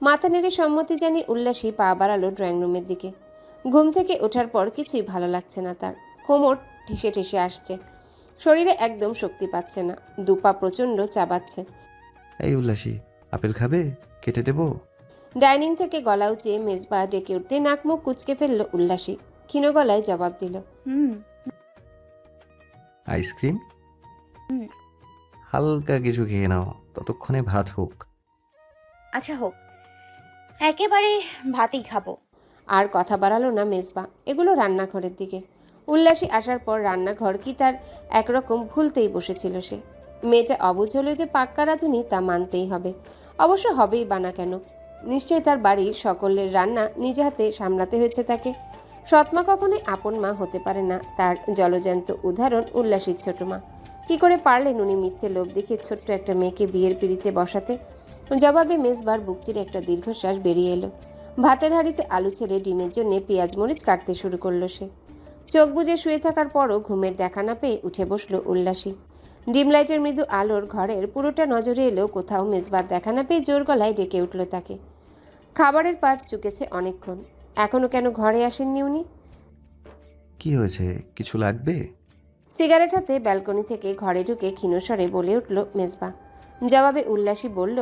মাথা নেড়ে সম্মতি জানিয়ে উল্লাসী পা বাড়ালো ড্রয়িং রুমের দিকে। ঘুম থেকে ওঠার পর কিছুই ভালো লাগছে না তার। কোমর ঠেসে ঠেসে আসছে, শরীরে একদম শক্তি পাচ্ছে না, দুপা প্রচণ্ড চাবাচ্ছে। এই উল্লাসী, আপেল খাবে? কেটে দেবো? ডাইনিং থেকে গলা উঁচিয়ে মেজবা ডেকে উঠতে নাক মুখ কুচকে ফেলল উল্লাসী। ক্ষীণ গলায় জবাব দিল, হুম। আইসক্রিম? হুম। হালকা কিছু খেয়ে নাও, ততক্ষণে ভাত হোক। আচ্ছা হোক, একেবারে ভাতই খাবো। আর কথা বাড়ালো না মেজবা, এগুলো রান্নাঘরের দিকে। উল্লাসী আসার পর রান্নাঘর কি তার একরকম ভুলতেই বসেছিল সে। মেয়েটা অবুঝ হলো যে পাক্কা রাঁধুনি, তা মানতেই হবে। অবশ্য হবেই বানা কেন, নিশ্চয়ই তার বাড়ির সকলের রান্না নিজে হাতে সামলাতে হয়েছে তাকে। সৎমা কখনোই আপন মা হতে পারে না, তার জলজ্যান্ত উদাহরণ উল্লাসীর ছোট মা। কি করে পারলেন উনি মিথ্যে লোভ দেখে ছোট্ট একটা মেয়েকে বিয়ের পিড়িতে বসাতে? জবাবে মেজবার বুক চিরে একটা দীর্ঘশ্বাস বেরিয়ে এলো। ভাতের হাঁড়িতে আলু ছেড়ে ডিমের জন্য পেঁয়াজ মরিচ কাটতে শুরু করলো সে। চোখ বুজে শুয়ে থাকার পরও ঘুমের দেখা না পেয়ে উঠে বসলো উল্লাসী। ডিম লাইটের মৃদু আলোর ঘরের পুরোটা নজরে এলেও কোথাও মেজবার দেখা না পেয়ে জোর গলায় ডেকে উঠল তাকে। খাবারের পাট চুকেছে অনেকক্ষণ, এখনো কেন ঘরে আসেননি উনি? কি হয়েছে, কিছু লাগবে? সিগারেট হাতে ব্যালকনি থেকে ঘরে ঢুকে ক্ষীণস্বরে বলে উঠল মেজবা। জবাবে উল্লাসী বলল,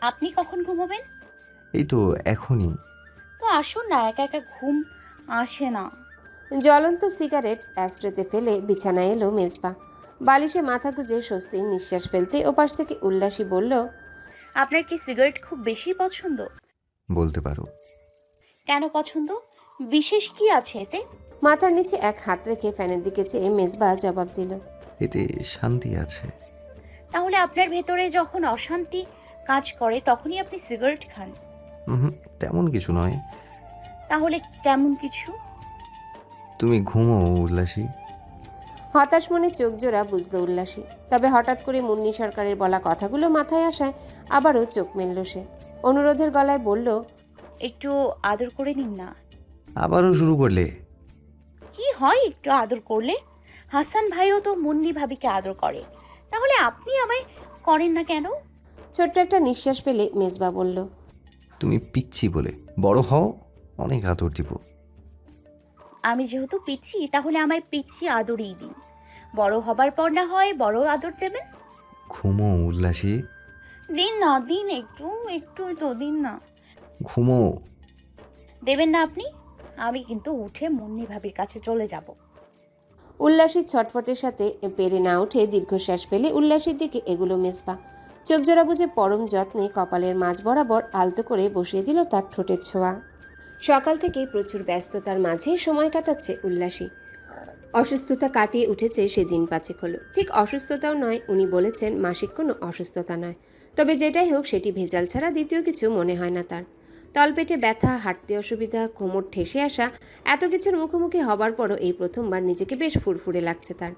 আপনি কখন ঘুমাবেন? এই তো এখনই। তো আসুন না, একা একা ঘুম আসে না। জ্বলন্ত সিগারেট অ্যাস্ট্রেতে ফেলে বিছানায় এলো মেজবা। বালিশে মাথা গুজে স্বস্তির নিঃশ্বাস ফেলতে ওপাশ থেকে উল্লাসী বলল, আপনার কি সিগারেট খুব বেশি পছন্দ? বলতে পারো। কেন পছন্দ? বিশেষ কি আছে এতে? মাথার নিচে এক হাত রেখে ফ্যানের দিকে চেয়ে মেজবা জবাব দিল, এতে শান্তি আছে। তাহলে আপনার ভেতরে যখন অশান্তি কাজ করে তখনই আপনি সিগারেট খান? তেমন কিছু নয়। তাহলে কেমন কিছু? তুমি ঘুমো উল্লাসী। হতাশ মনে চোখ জোড়া বুঝল উল্লাসী। তবে হঠাৎ করে মুন্নি সরকারের বলা কথাগুলো মাথায় আসায় আবারও চোখ মেলল সে। অনুরোধের গলায় বলল, একটু আদর করে নিন না। আবারও শুরু করলে? কি হয় একটু আদর করলে? হাসান ভাইও তো মুন্নি ভাবিকে আদর করে, তাহলে আপনি আমায় করেন না কেন? ছোট্ট একটা নিঃশ্বাস ফেলে মেজবা বলল, তুমি পিচ্ছি বলে, বড় হও, অনেক আদর দিব। আমি যেহেতু পিচ্ছি, তাহলে আমায় পিচ্ছি আদরই দিন। বড় হবার পর না হয় বড় আদর দেবেন। ঘুমো উল্লাসী। দিন না, দিন, একটু একটু তো দিন না। ঘুমো। দেবেন না আপনি? আমি কিন্তু উঠে মুন্নি ভাবির কাছে চলে যাব। উল্লাসীর ছটফটের সাথে পেরে না উঠে দীর্ঘশ্বাস ফেলে উল্লাসীর দিকে এগুলো মেজবা। চোখ জোড়া বুঝে পরম যত্নে কপালের মাঝ বরাবর আলতো করে বসিয়ে দিল তার ঠোঁটের ছোঁয়া। সকাল থেকেই প্রচুর ব্যস্ততার মাঝে সময় কাটাচ্ছে উল্লাসী। অসুস্থতা কাটিয়ে উঠেছে সে দিন পাঁচেক হলো। ঠিক অসুস্থতাও নয়, উনি বলেছেন মাসিক কোনো অসুস্থতা নয়। তবে যেটাই হোক সেটি ভেজাল ছাড়া দ্বিতীয় কিছু মনে হয় না তার। তলপেটে ব্যথা, হাঁটতে অসুবিধা, কোমর ঠেসে আসা, এত কিছুর মুখোমুখি হবার পরও এই প্রথমবার নিজেকে বেশ ফুরফুরে লাগছে তার।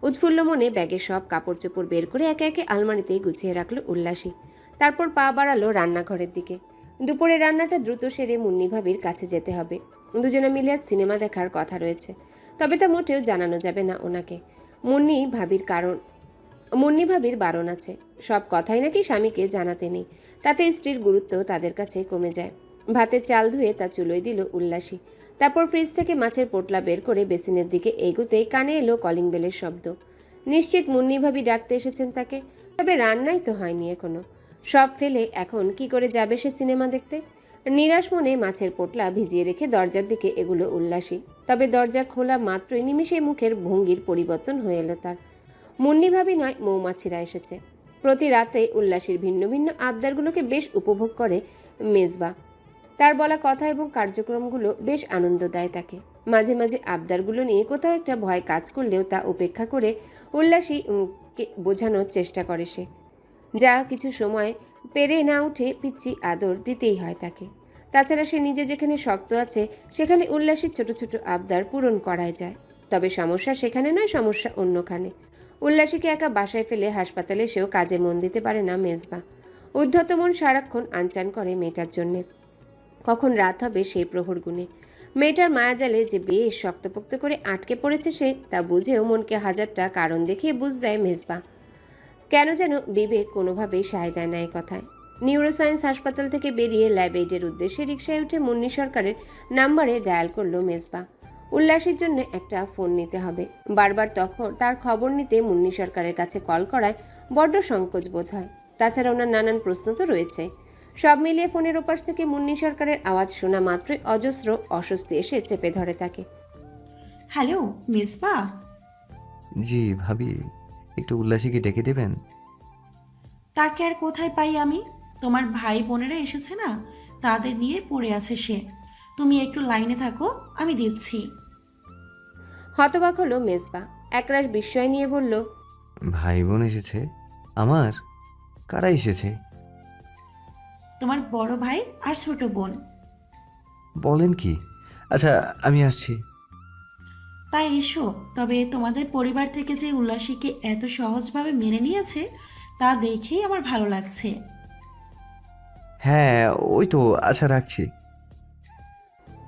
উৎফুল্ল মনে ব্যাগের সব কাপড় চোপড় বের করে একে একে আলমারিতেই গুছিয়ে রাখলো উল্লাসী। তারপর পা বাড়ালো রান্নাঘরের দিকে। দুপুরে রান্নাটা দ্রুত সেরে মুন্নি ভাবির কাছে যেতে হবে। দুজনে মিলে আজ সিনেমা দেখার কথা রয়েছে, তবে তা মোটেও জানানো যাবে না ওনাকে। মুন্নি ভাবির বারণ আছে। সব কথাই নাকি স্বামীকে জানাতে নেই, তাতে স্ত্রীর গুরুত্ব তাদের কাছে কমে যায়। ভাতের চাল ধুয়ে তা চুলোয় দিল উল্লাসী। তারপর ফ্রিজ থেকে মাছের পোটলা বের করে বেসিনের দিকে এগুতেই কানে এলো কলিং বেলের শব্দ। নিশ্চিত মুন্নি ভাবি ডাকতে এসেছেন তাকে, তবে রান্নাই তো হয়নি এখনো। সব ফেলে এখন কি করে যাবে সে সিনেমা দেখতে? নিরাশ মনে মাছের পোটলা ভিজিয়ে রেখে দরজার দিকে এগুলো উল্লাসী। তবে দরজা খোলা মাত্রই নিমিষে মুখের ভঙ্গির পরিবর্তন হয়ে এলো তার। মুন্নি ভাবি নয়, মৌমাছিরা এসেছে। প্রতি রাতে উল্লাসীর ভিন্ন ভিন্ন আবদারগুলোকে বেশ উপভোগ করে মেজবা। তার বলা কথা এবং কার্যক্রমগুলো বেশ আনন্দ দেয় তাকে। মাঝে মাঝে আবদারগুলো নিয়ে কোথাও একটা ভয় কাজ করলেও তা উপেক্ষা করে উল্লাসীকে বোঝানোর চেষ্টা করে সে। যা কিছু সময় পেরে না উঠে পিচ্ছি আদর দিতেই হয় তাকে। তাছাড়া সে নিজে যেখানে শক্ত আছে সেখানে উল্লাসীর ছোট ছোট আবদার পূরণ করাই যায়। তবে সমস্যা সেখানে নয়, সমস্যা অন্যখানে। উল্লাসীকে একা বাসায় ফেলে হাসপাতালে সেও কাজে মন দিতে পারে না মেজবা। উদ্ধত মন সারাক্ষণ আনচান করে মেয়েটার জন্যে। কখন রাত হবে সেই প্রহর গুণে। মেয়েটার মায়াজালে যে বেশ শক্তপোক্ত করে আটকে পড়েছে সে, তা বুঝেও মনকে হাজারটা কারণ দেখিয়ে বুঝ দেয় মেজবা। কেন যেন বিবেক কোনোভাবেই সায় দেয় না এই কথায়। নিউরোসায়েন্স হাসপাতাল থেকে বেরিয়ে ল্যাব এইডের উদ্দেশ্যে রিকশায় উঠে মুন্নি সরকারের নাম্বারে ডায়াল করলো মেজবা। উল্লাসের জন্য একটা ফোন নিতে হবে। বারবার তখন তার খবর নিতে মুন্নি সরকারের কাছে কল করায় বড্ড সংকোচ বোধ হয়। তাছাড়া ওনার নানান প্রশ্ন তো রয়েছে। সব মিলিয়ে ফোনের ওপাশ থেকে মুন্নি সরকারের আওয়াজ শোনা মাত্রই অজস্র অস্বস্তি এসে চেপে ধরে তাকে। হ্যালো মিসবা। জি ভাবি, একটু উল্লাসীকে ডেকে দেবেন? তাকে আর কোথায় পাই আমি? তোমার ভাই বোনেরা এসেছে না, তাদের নিয়ে পড়ে আছে সে। তুমি একটু লাইনে থাকো, আমি দিচ্ছি। হতবাক হলো মেজবা, একরাশ বিস্ময় নিয়ে বলল, ভাই বোন এসেছে? আমার? কারা এসেছে? তোমার বড় ভাই আর ছোট বোন। বলেন কি? আচ্ছা আমি আসছি। তাই এসো। তবে তোমাদের পরিবার থেকে যে উল্লাসীকে এত সহজভাবে মেনে নিয়েছে তা দেখেই আমার ভালো লাগছে। হ্যাঁ ওই তো, আচ্ছা রাখছি।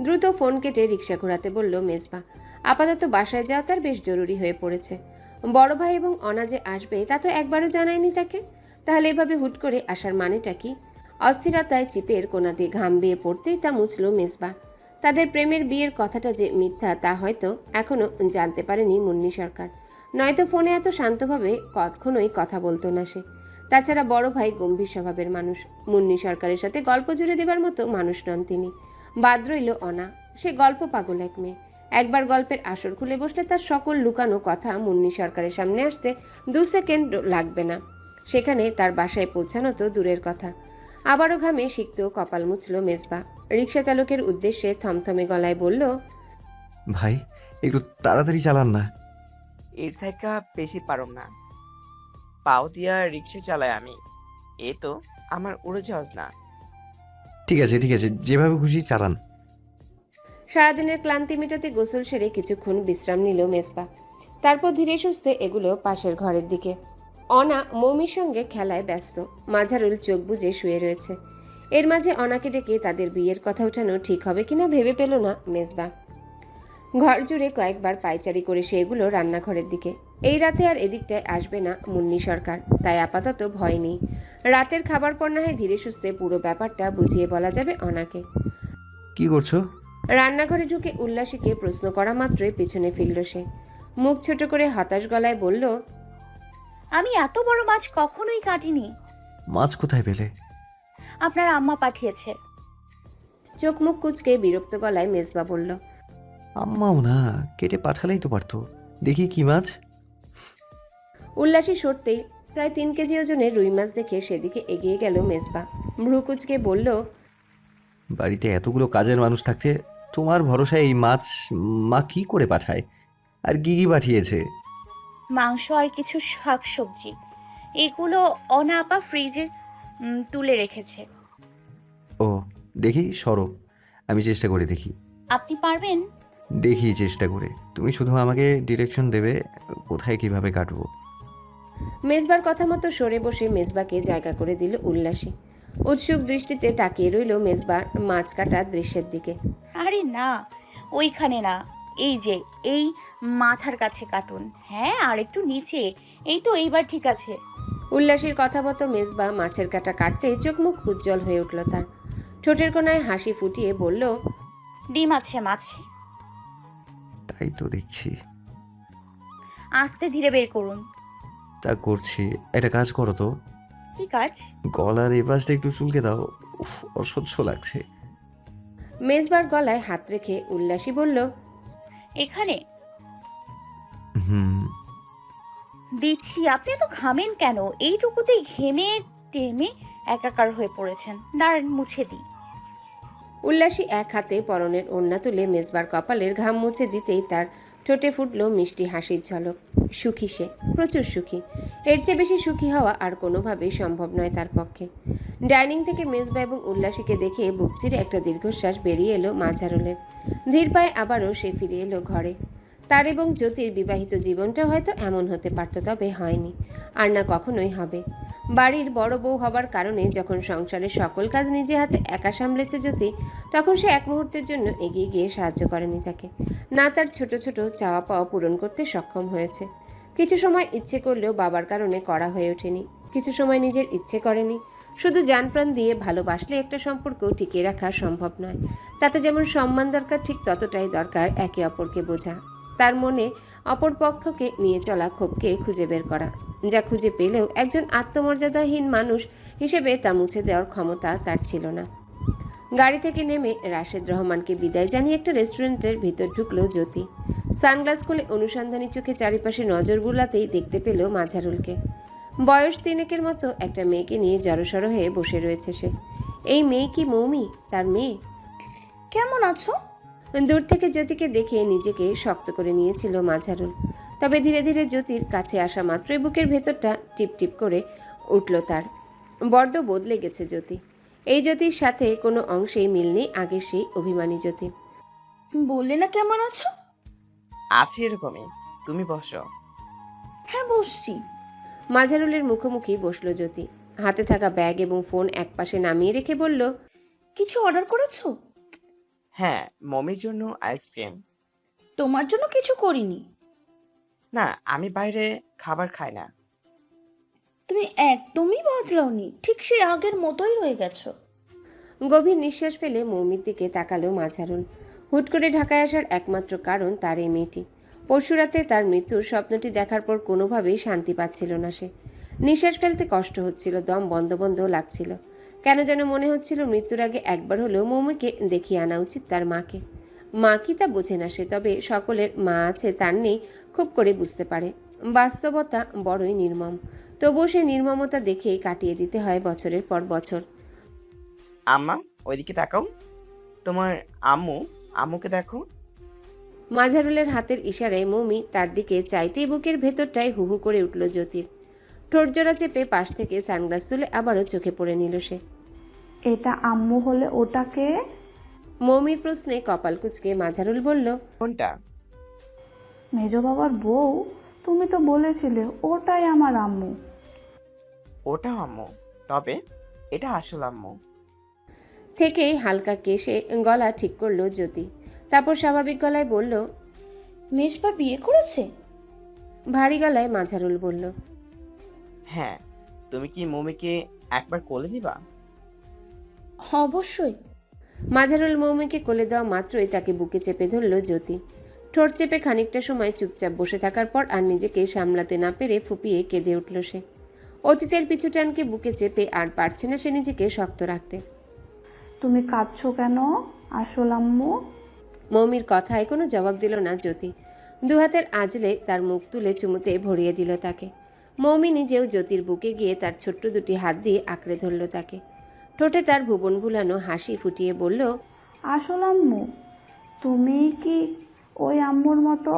দ্রুত ফোন কেটে রিকশা ঘোরাতে বলল মেজবা। আপাতত বাসায় যাওয়া তার বেশ জরুরি হয়ে পড়েছে। বড় ভাই এবং অনা যে আসবে তা তো একবারও জানায়নি তাকে। তাহলে এভাবে হুট করে আসার মানেটা কি? অস্থিরতায় চিপের কোনা দিয়ে ঘাম বেয়ে পড়তেই তা মুছল মেজবা। তাদের প্রেমের বিয়ের কথাটা যে মিথ্যা তা হয়তো এখনো জানতে পারেনি মুন্নি সরকার, নয়তো ফোনে এত শান্তভাবে কখনোই কথা বলতো না সে। তাছাড়া বড় ভাই গম্ভীর স্বভাবের মানুষ, মুন্নি সরকারের সাথে গল্প জুড়ে দেবার মতো মানুষ নন তিনি। বাদ রইল অনা, সে গল্প পাগল এক মেয়ে। একবার গল্পের আসর খুলে বসলে তার সকল লুকানো কথা মুন্নি সরকারের সামনে আসতে 2 সেকেন্ড লাগবে না। সেখানে তার বাসায় পৌঁছানো তো দূরের কথা। আবারও ঘামে সিক্ত কপাল মুছল মেজবা। রিকশা চালকের উদ্দেশ্যে থমথমে গলায় বলল, ভাই একটু তাড়াতাড়ি চালান না। এর থেকে বেশি পারম না। পাও দিয়া রিক্সা চালাই আমি। এ তো আমার উড়োজাহাজ না। ঠিক আছে ঠিক আছে, যেভাবে খুশি চালান। সারাদিনের ক্লান্তি মেটাতে গোসল সেরে কিছুক্ষণ বিশ্রাম নিল মেজবা। তারপর ধীরে সুস্থে এগুলো পাশের ঘরের দিকে। অনা মৌমির সঙ্গে খেলায় ব্যস্ত। মাঝারুল চোখ বুজে শুয়ে রয়েছে। এর মাঝে অনাকে ডেকে তাদের বিয়ের কথা ওঠানো ঠিক হবে কিনা ভেবে পেল না মেজবা। ঘর জুড়ে কয়েকবার পায়চারি করে সে এগুলো রান্নাঘরের দিকে। এই রাতে আর এদিকটায় আসবে না মুন্নি সরকার, তাই আপাতত ভয় নেই। রাতের খাবার পর না হয় ধীরে সুস্থে পুরো ব্যাপারটা বুঝিয়ে বলা যাবে অনাকে। কি করছো? রান্নাঘরে ঢুকে উল্লাসীকে প্রশ্ন করা মাত্রই পিছনে ফিরল সে। মুখ ছোট করে হতাশ গলায় বলল, আমি এত বড় মাছ কখনোই কাটিনি। মাছ কোথায় পেলে? আপনার আম্মা পাঠিয়েছে। চোখ মুখ কুচকে বিরক্ত গলায় মেজবা বলল, আম্মাও না, কেটে পাঠালেই তো পারতো। দেখি কি মাছ। উল্লাসী সরতেই প্রায় 3 কেজি ওজনের রুই মাছ দেখে সেদিকে এগিয়ে গেল মেজবা। ভ্রু কুচকে বলল, বাড়িতে এতগুলো কাজের মানুষ থাকতে তোমার ভরসায় এই মাছ মা কি করে পাঠায়? আর কি কি পাঠিয়েছে? মাংস আর কিছু শাকসবজি। এগুলো অনা আপা ফ্রিজে তুলে রেখেছে। ও দেখি, সরো, আমি চেষ্টা করে দেখি। আপনি পারবেন? দেখি চেষ্টা করে। তুমি শুধু আমাকে ডিরেকশন দেবে কোথায় কিভাবে কাটবো। মেজবার কথা মতো সরে বসে মেজবাকে জায়গা করে দিল উল্লাসী। উৎসুক দৃষ্টিতে তাকিয়ে রইল মেজবার মাছ কাটার দৃশ্যের দিকে। আরে না, ওইখানে না, এই যে এই মাথার কাছে কাটুন। হ্যাঁ, আর একটু নিচে। এই তো, এইবার ঠিক আছে। উল্লাসীর কথা মতো মেজবা মাছের কাটা কাটতে চোখ মুখ উজ্জ্বল হয়ে উঠল তার। ঠোঁটের কোনায় হাসি ফুটিয়ে বলল, ডিম আছে মাছে। তাই তো দেখছি। আস্তে ধীরে বের করুন। তা করছি। একটা কাজ করো তো, কি কাজ? গলার এই পাশটা একটু চুলকে দাও। উফ, অসহ্য লাগছে। মেজবার গলায় হাত রেখে উল্লাসী বলল, এখানে হুম। দিচ্ছি। আপনি এত ঘামেন কেন? এইটুকুতেই ঘেমে টেমে একাকার হয়ে পড়েছেন। দাঁড়ান, মুছে দিই। উল্লাসী এক হাতে পরনের ওড়না তুলে মেজবার কপালের ঘাম মুছে দিতেই তার ঠোঁটে ফুটল মিষ্টি হাসির ঝলক। সুখী সে, প্রচুর সুখী। এর চেয়ে বেশি সুখী হওয়া আর কোনোভাবেই সম্ভব নয় তার পক্ষে। ডাইনিং থেকে মেজবা এবং উল্লাসীকে দেখে বুক চিরে একটা দীর্ঘশ্বাস বেরিয়ে এলো মাঝারুলের। ধীর পায়ে আবারও সে ফিরে এলো ঘরে। তার এবং জ্যোতির বিবাহিত জীবনটা হয়তো এমন হতে পারত, তবে হয়নি, আর না কখনোই হবে। বাড়ির বড় বউ হবার কারণে যখন সংসারের সকল কাজ নিজে হাতে একা সামলেছে জ্যোতি, তখন সে এক মুহূর্তের জন্য এগিয়ে গিয়ে সাহায্য করেনি তাকে। না তার ছোট ছোট চাওয়া পাওয়া পূরণ করতে সক্ষম হয়েছে। কিছু সময় ইচ্ছে করলেও বাবার কারণে করা হয়ে ওঠেনি, কিছু সময় নিজের ইচ্ছে করেনি। শুধু জানপ্রাণ দিয়ে ভালোবাসলে একটা সম্পর্ক টিকিয়ে রাখা সম্ভব নয়। তাতে যেমন সম্মান দরকার, ঠিক ততটাই দরকার একে অপরকে বোঝা, তার মনে অপর পক্ষকে নিয়ে চলা ক্ষোভকে খুঁজে বের করা। যা খুঁজে পেলেও একজন আত্মমর্যাদাহীন মানুষ হিসেবে তা মুছে দেওয়ার ক্ষমতা তার ছিল না। গাড়ি থেকে নেমে রাশেদ রহমানকে বিদায় জানিয়ে একটা রেস্টুরেন্টের ভিতর ঢুকলো জ্যোতি। সানগ্লাস খুলে অনুসন্ধানী চোখে চারিপাশে নজর বুলাতেই দেখতে পেল মাঝারুলকে। বয়স 3 মতো একটা মেয়েকে নিয়ে জড়সড় হয়ে বসে রয়েছে সে। এই মেয়ে কি মৌমি, তার মেয়ে? কেমন আছো? দূর থেকে জ্যোতিকে দেখে নিজেকে শক্ত করে নিয়েছিল মাঝারুল। তবে ধীরে ধীরে জ্যোতির কাছে আসা মাত্রই বুকের ভেতরটা টিপ টিপ করে উঠল তার। বড্ড বদলে গেছে জ্যোতি। এই জ্যোতির সাথে কোনো অংশেই মিল নেই আগের সেই অভিমানী জ্যোতি। বললে না কেমন আছো? আছি এরকমই, তুমি বসো। হ্যাঁ বসছি। মাঝারুলের মুখোমুখি বসলো জ্যোতি। হাতে থাকা ব্যাগ এবং ফোন একপাশে নামিয়ে রেখে বলল, কিছু অর্ডার করেছো? হ্যাঁ, মমির জন্য আইসক্রিম। তোমার জন্য কিছু করিনি। না, আমি বাইরে খাবার খাই না। তুমি একদমই বদলাওনি, ঠিক সেই আগের মতোই রয়ে গেছো। গভীর নিঃশ্বাস ফেলে মৌমির দিকে তাকালো মাঝারুল। হুট করে ঢাকায় আসার একমাত্র কারণ তার এই মেয়েটি। পরশুরাতে তার মৃত্যুর স্বপ্নটি দেখার পর কোনোভাবেই শান্তি পাচ্ছিল না সে। নিঃশ্বাস ফেলতে কষ্ট হচ্ছিল, দম বন্ধ বন্ধ লাগছিল। কেন যেন মনে হচ্ছিল মৃত্যুর আগে একবার হলেও মৌমিকে দেখিয়ে আনা উচিত তার মাকে। মা কি তা বোঝে না সে, তবে সকলের মা আছে তার নেই খুব করে বুঝতে পারে। বাস্তবতা বড়ই নির্মম, তবুও সে নির্মমতা দেখেই কাটিয়ে দিতে হয় বছরের পর বছর। আম্মা, ওইদিকে তাকাও। তোমার আম্মুকে দেখো। মাঝারুলের হাতের ইশারায় মৌমি তার দিকে চাইতেই বুকের ভেতরটায় হুহু করে উঠল জ্যোতির। ঠোঁটজোড়া চেপে পাশ থেকে সানগ্লাস তুলে আবারও চোখে পড়ে নিল সে। এটা আম্মু হলে ওটাকে? মৌমির প্রশ্নে কপাল কুঁচকে মাঝারুল বলল, কোনটা? মেজো বাবার বউ? তুমি তো বলেছিলে ওটাই আমার আম্মু। ওটাও আম্মু, তবে এটা আসল আম্মু। থেকেই হালকা কেশে গলা ঠিক করলো জ্যোতি। তারপর স্বাভাবিক গলায় বলল, মেজবা বিয়ে করেছে? ভারী গলায় মাঝারুল বলল, হ্যাঁ, তুমি কি মমিকে একবার কোলে দিবা? অবশ্যই। মাঝারুল মৌমিকে কোলে দেওয়া মাত্রই তাকে বুকে চেপে ধরল জ্যোতি। ঠোঁট চেপে খানিকটা সময় চুপচাপ বসে থাকার পর আর নিজেকে সামলাতে না পেরে ফুপিয়ে কেঁদে উঠল সে। অতীতের পিছু টানকে বুকে চেপে আর পারছে না সে নিজেকে শক্ত রাখতে। তুমি কাঁদছো কেন আসল আম্মু? মৌমির কথায় কোনো জবাব দিল না জ্যোতি। দুহাতের আঁচলে তার মুখ তুলে চুমুতে ভরিয়ে দিল তাকে। মৌমি নিজেও জ্যোতির বুকে গিয়ে তার ছোট্ট দুটি হাত দিয়ে আঁকড়ে ধরল তাকে। ঠোঁটে তার ভুবন ভুলানো হাসি ফুটিয়ে বলল, আসল আম্মু? তুমি কি ওই আম্মুর মতো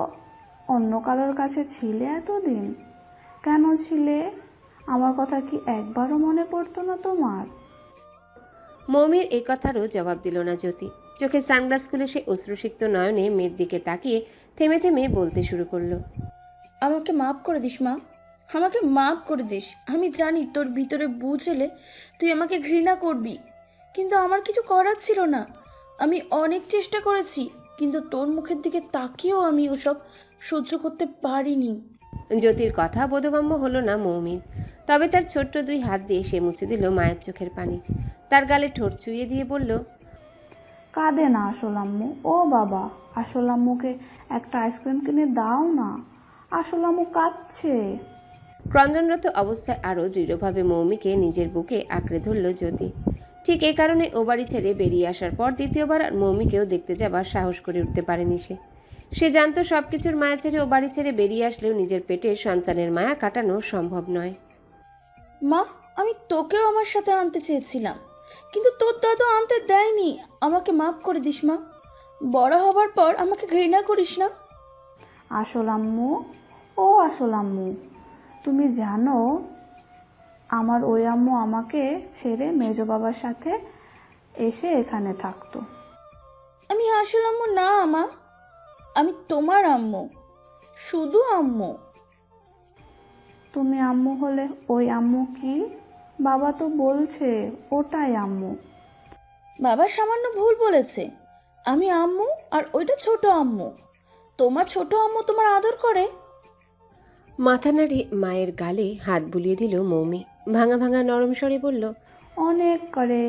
অন্য কারোর কাছে ছিলে এতদিন? কেন ছিলে? আমার কথা কি একবারও মনে পড়তো না তোমার? মৌমির এই কথারও জবাব দিল না জ্যোতি। চোখে সানগ্লাস খুলে সে অশ্রুসিক্ত নয়নে মেয়ের দিকে তাকিয়ে থেমে থেমে বলতে শুরু করলো, আমাকে মাফ করে দিস মা, আমাকে মাফ করে দিস। আমি জানি তোর ভিতরে বুঝলে তুই আমাকে ঘৃণা করবি, কিন্তু আমার কিছু করার ছিল না। আমি অনেক চেষ্টা করেছি, কিন্তু তোর মুখের দিকে তাকিয়েও আমি ওসব সহ্য করতে পারিনি। জ্যোতির কথা বোধগম্য হলো না মৌমির। তবে তার ছোট্ট দুই হাত দিয়ে সে মুছে দিল মায়ের চোখের পানি। তার গালে ঠোঁট ছুঁয়ে দিয়ে বলল, কাঁদে না আসল আম্মু। ও বাবা, আসল আম্মুকে একটা আইসক্রিম কিনে দাও না, আসল আম্মু কাঁদছে। ক্রন্দনরত অবস্থায় আরও দৃঢ়ভাবে মৌমিকে নিজের বুকে আঁকড়ে ধরল জ্যোতি। ঠিক এই কারণে ও বাড়ি ছেড়ে বেরিয়ে আসার পর দ্বিতীয়বার আর মৌমিকেও দেখতে যাবার সাহস করে উঠতে পারেনি সে। সে জানতো সবকিছুর মায়া ছেড়ে ও বাড়ি ছেড়ে বেরিয়ে আসলেও নিজের পেটে সন্তানের মায়া কাটানো সম্ভব নয়। মা, আমি তোকেও আমার সাথে আনতে চেয়েছিলাম, কিন্তু তোর দাদা আনতে দেয়নি। আমাকে মাফ করে দিস মা, বড় হবার পর আমাকে ঘৃণা করিস না। আসল আম্মু, ও আসল আম্মু, তুমি জানো আমার ওই আম্মু আমাকে ছেড়ে মেজো বাবার সাথে এসে এখানে থাকতো। আমি আসল আম্মু না মা, আমি তোমার আম্মু, শুধু আম্মু। তুমি আম্মু হলে ওই আম্মু কি? বাবা তো বলছে ওটাই আম্মু। বাবা সামান্য ভুল বলেছে। আমি আম্মু আর ওইটা ছোট আম্মু। তোমার ছোট আম্মু তোমার আদর করে। মাথা নাড়ে মায়ের গালে হাত বুলিয়ে দিল মৌমি। ভাঙা ভাঙা নরম স্বরে বলল, অনেক করে।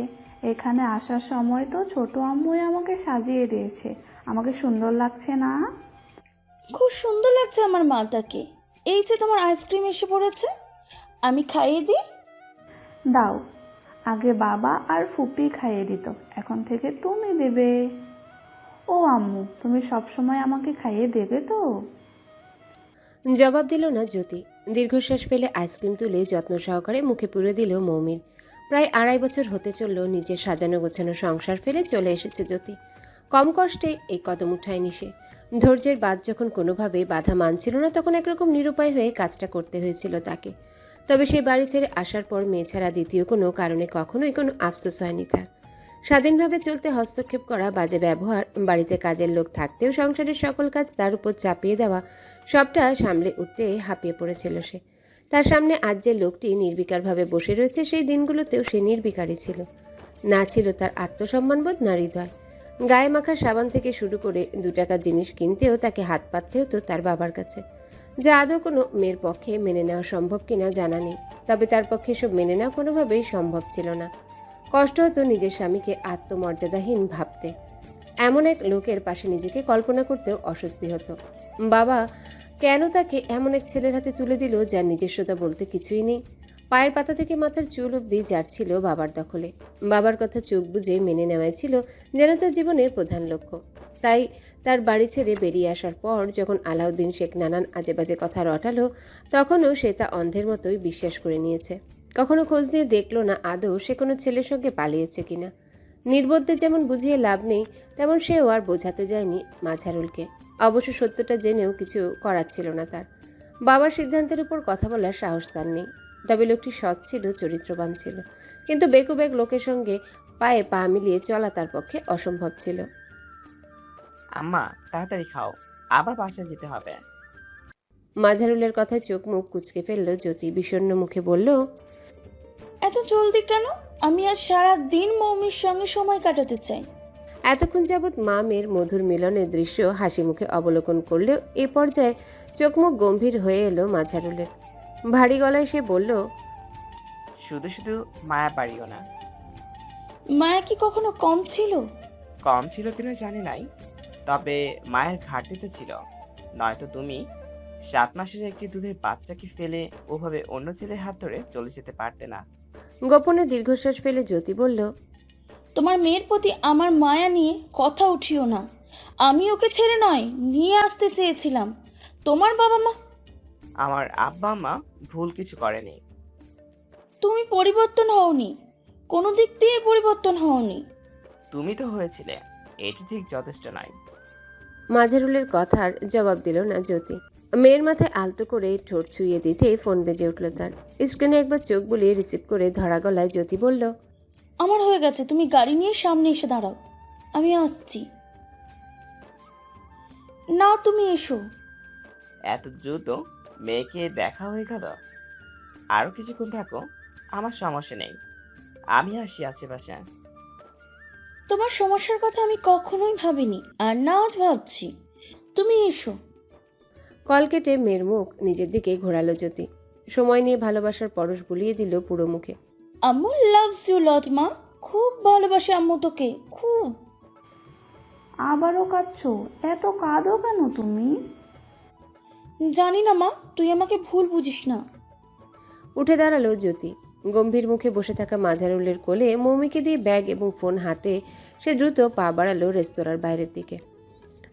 এখানে আসার সময় তো ছোট আম্মুই আমাকে সাজিয়ে দিয়েছে। আমাকে সুন্দর লাগছে না? খুব সুন্দর লাগছে আমার মাটাকে। এই যে তোমার আইসক্রিম এসে পড়েছে, আমি খাইয়ে দিই। দাও। আগে বাবা আর ফুপি খাইয়ে দিত, এখন থেকে তুমি দেবে। ও আম্মু, তুমি সবসময় আমাকে খাইয়ে দেবে তো? জবাব দিল না জ্যোতি। দীর্ঘশ্বাস ফেলে আইসক্রিম তুলে যত্ন সহকারে মুখে পুরে দিল মৌমির। প্রায় 2.5 বছর হতে চলল নিজের সাজানো গোছানো সংসার ফেলে চলে এসেছে জ্যোতি। কম কষ্টে এই কদম উঠায়নি সে। ধৈর্যের বাঁধ যখন কোনোভাবে বাধা মানছিল না, তখন একরকম নিরুপায় হয়ে কাজটা করতে হয়েছিল তাকে। তবে সেই বাড়ি ছেড়ে আসার পর মেয়ে ছাড়া দ্বিতীয় কোনো কারণে কখনোই কোনো আফসোস হয়নি তার। স্বাধীনভাবে চলতে হস্তক্ষেপ করা, বাজে ব্যবহার, বাড়িতে কাজের লোক থাকতেও সংসারের সকল কাজ তার উপর চাপিয়ে দেওয়া, সবটা সামলে উঠতে হাঁপিয়ে পড়েছিল সে। তার সামনে আজ যে লোকটি নির্বিকারভাবে বসে রয়েছে, সেই দিনগুলোতেও সে নির্বিকারই ছিল। না ছিল তার আত্মসম্মানবোধ, না হৃদয়। গায়ে মাখা সাবান থেকে শুরু করে 2 টাকার জিনিস কিনতেও তাকে হাত পাততে হতো তার বাবার কাছে, যা আদৌ কোনো মেয়ের পক্ষে মেনে নেওয়া সম্ভব কিনা জানা নেই। তবে তার পক্ষে সব মেনে নেওয়া কোনোভাবেই সম্ভব ছিল না। কষ্ট হতো নিজের স্বামীকে আত্মমর্যাদাহীন ভাবতে। এমন এক লোকের পাশে নিজেকে কল্পনা করতেও অস্বস্তি হতো। বাবা কেন তাকে এমন এক ছেলের হাতে তুলে দিল যার নিজস্বতা বলতে কিছুই নেই? পায়ের পাতা থেকে মাথার চুল অবধি যার ছিল বাবার দখলে। বাবার কথা চোখ বুজে মেনে নেওয়াই ছিল যেন তার জীবনের প্রধান লক্ষ্য। তাই তার বাড়ি ছেড়ে বেরিয়ে আসার পর যখন আলাউদ্দিন শেখ নানান আজেবাজে কথা রটালো, তখনও সে তা অন্ধের মতোই বিশ্বাস করে নিয়েছে। কখনো খোঁজ নিয়ে দেখলো না আদৌ সে কোনো ছেলের সঙ্গে পালিয়েছে কিনা। নির্বোধদের যেমন বুঝিয়ে লাভ নেই, তেমন সেও আর বোঝাতে যায়নি মাঝারুলকে। অবশ্য সত্যটা জেনেও কিছু করার ছিল না তার। বাবার সিদ্ধান্তের উপর কথা বলার সাহস তার নেই। তবে লোকটি সৎ ছিল, চরিত্রবান ছিল, কিন্তু বেকুবেক লোকের সঙ্গে পায়ে পা মিলিয়ে চলা তার পক্ষে অসম্ভব ছিল। আম্মা তাড়াতাড়ি খাও, আবার বাসায় যেতে হবে। মাঝারুলের কথায় চোখ মুখ কুঁচকে ফেলল জ্যোতি। বিষণ্ণ মুখে বলল, এত জলদি কেন? আমি আজ সারা দিন মৌমির সঙ্গে সময় কাটাতে চাই। এতক্ষণ যাবৎ মা মেয়ের মধুর মিলনের দৃশ্য হাসি মুখে অবলোকন করলেও এ পর্যায়ে চোখ মুখ গম্ভীর হয়ে এলো মাঝারুলের। ভারী গলায় সে বলল, শুধু শুধু মায়া পারিও না। মায়া কি কখনো কম ছিল? কম ছিল কিনা জানি নাই, তবে মায়ের ঘাটতি তো ছিল। নয়তো তুমি 7 মাসের একটি দুধের বাচ্চাকে ফেলে ওভাবে অন্য ছেলের হাত ধরে চলে যেতে পারতে না। গোপনে দীর্ঘশ্বাস ফেলে জ্যোতি বলল, তোমার মেয়ের প্রতি আমার মায়া নিয়ে কথা উঠিও না। আমি ওকে ছেড়ে নয়, নিয়ে আসতে চেয়েছিলাম। তোমার বাবা মা। আমার আব্বা আম্মা ভুল কিছু করেনি। তুমি পরিবর্তন হওনি, কোনো দিক দিয়ে পরিবর্তন হওনি। তুমি তো হয়েছিলে, এটি ঠিক যথেষ্ট নয়। মাঝারুলের কথার জবাব দিল না জ্যোতি। মেয়ের মাথায় আলতো করে ঠোঁট ছুঁয়ে দিতেই ফোন বেজে উঠল তার। স্ক্রিনে একবার চোখ বুলিয়ে রিসিভ করে ধরা গলায় জ্যোতি বলল, আমার হয়ে গেছে, তুমি গাড়ি নিয়ে সামনে এসে দাঁড়াও, আমি আসছি। না, তুমি এসো। এত দ্রুত মেয়েকে দেখা হয়ে গেল? আরো কিছুক্ষণ থাকো, আমার সমস্যা নেই, আমি আসি আশেপাশে। তোমার সমস্যার কথা আমি কখনোই ভাবিনি, আর না আজ ভাবছি। তুমি এসো। কল কেটে মেয়ের মুখ নিজের দিকে ঘোরালো জ্যোতি। সময় নিয়ে ভালোবাসার পরশ বুলিয়ে দিল পুরো মুখে। আম্মু লাভস ইউ লট মা। খুব ভালোবাসে আম্মু তোকে, খুব। আবারও কাঁদছো? এত কাঁদো কেন তুমি? জানি না মা, তুই আমাকে ভুল বুঝিস না। উঠে দাঁড়ালো জ্যোতি। গম্ভীর মুখে বসে থাকা মাঝারুলের কোলে মৌমিকে দিয়ে ব্যাগ এবং ফোন হাতে সে দ্রুত পা বাড়ালো রেস্তোরাঁর বাইরের দিকে।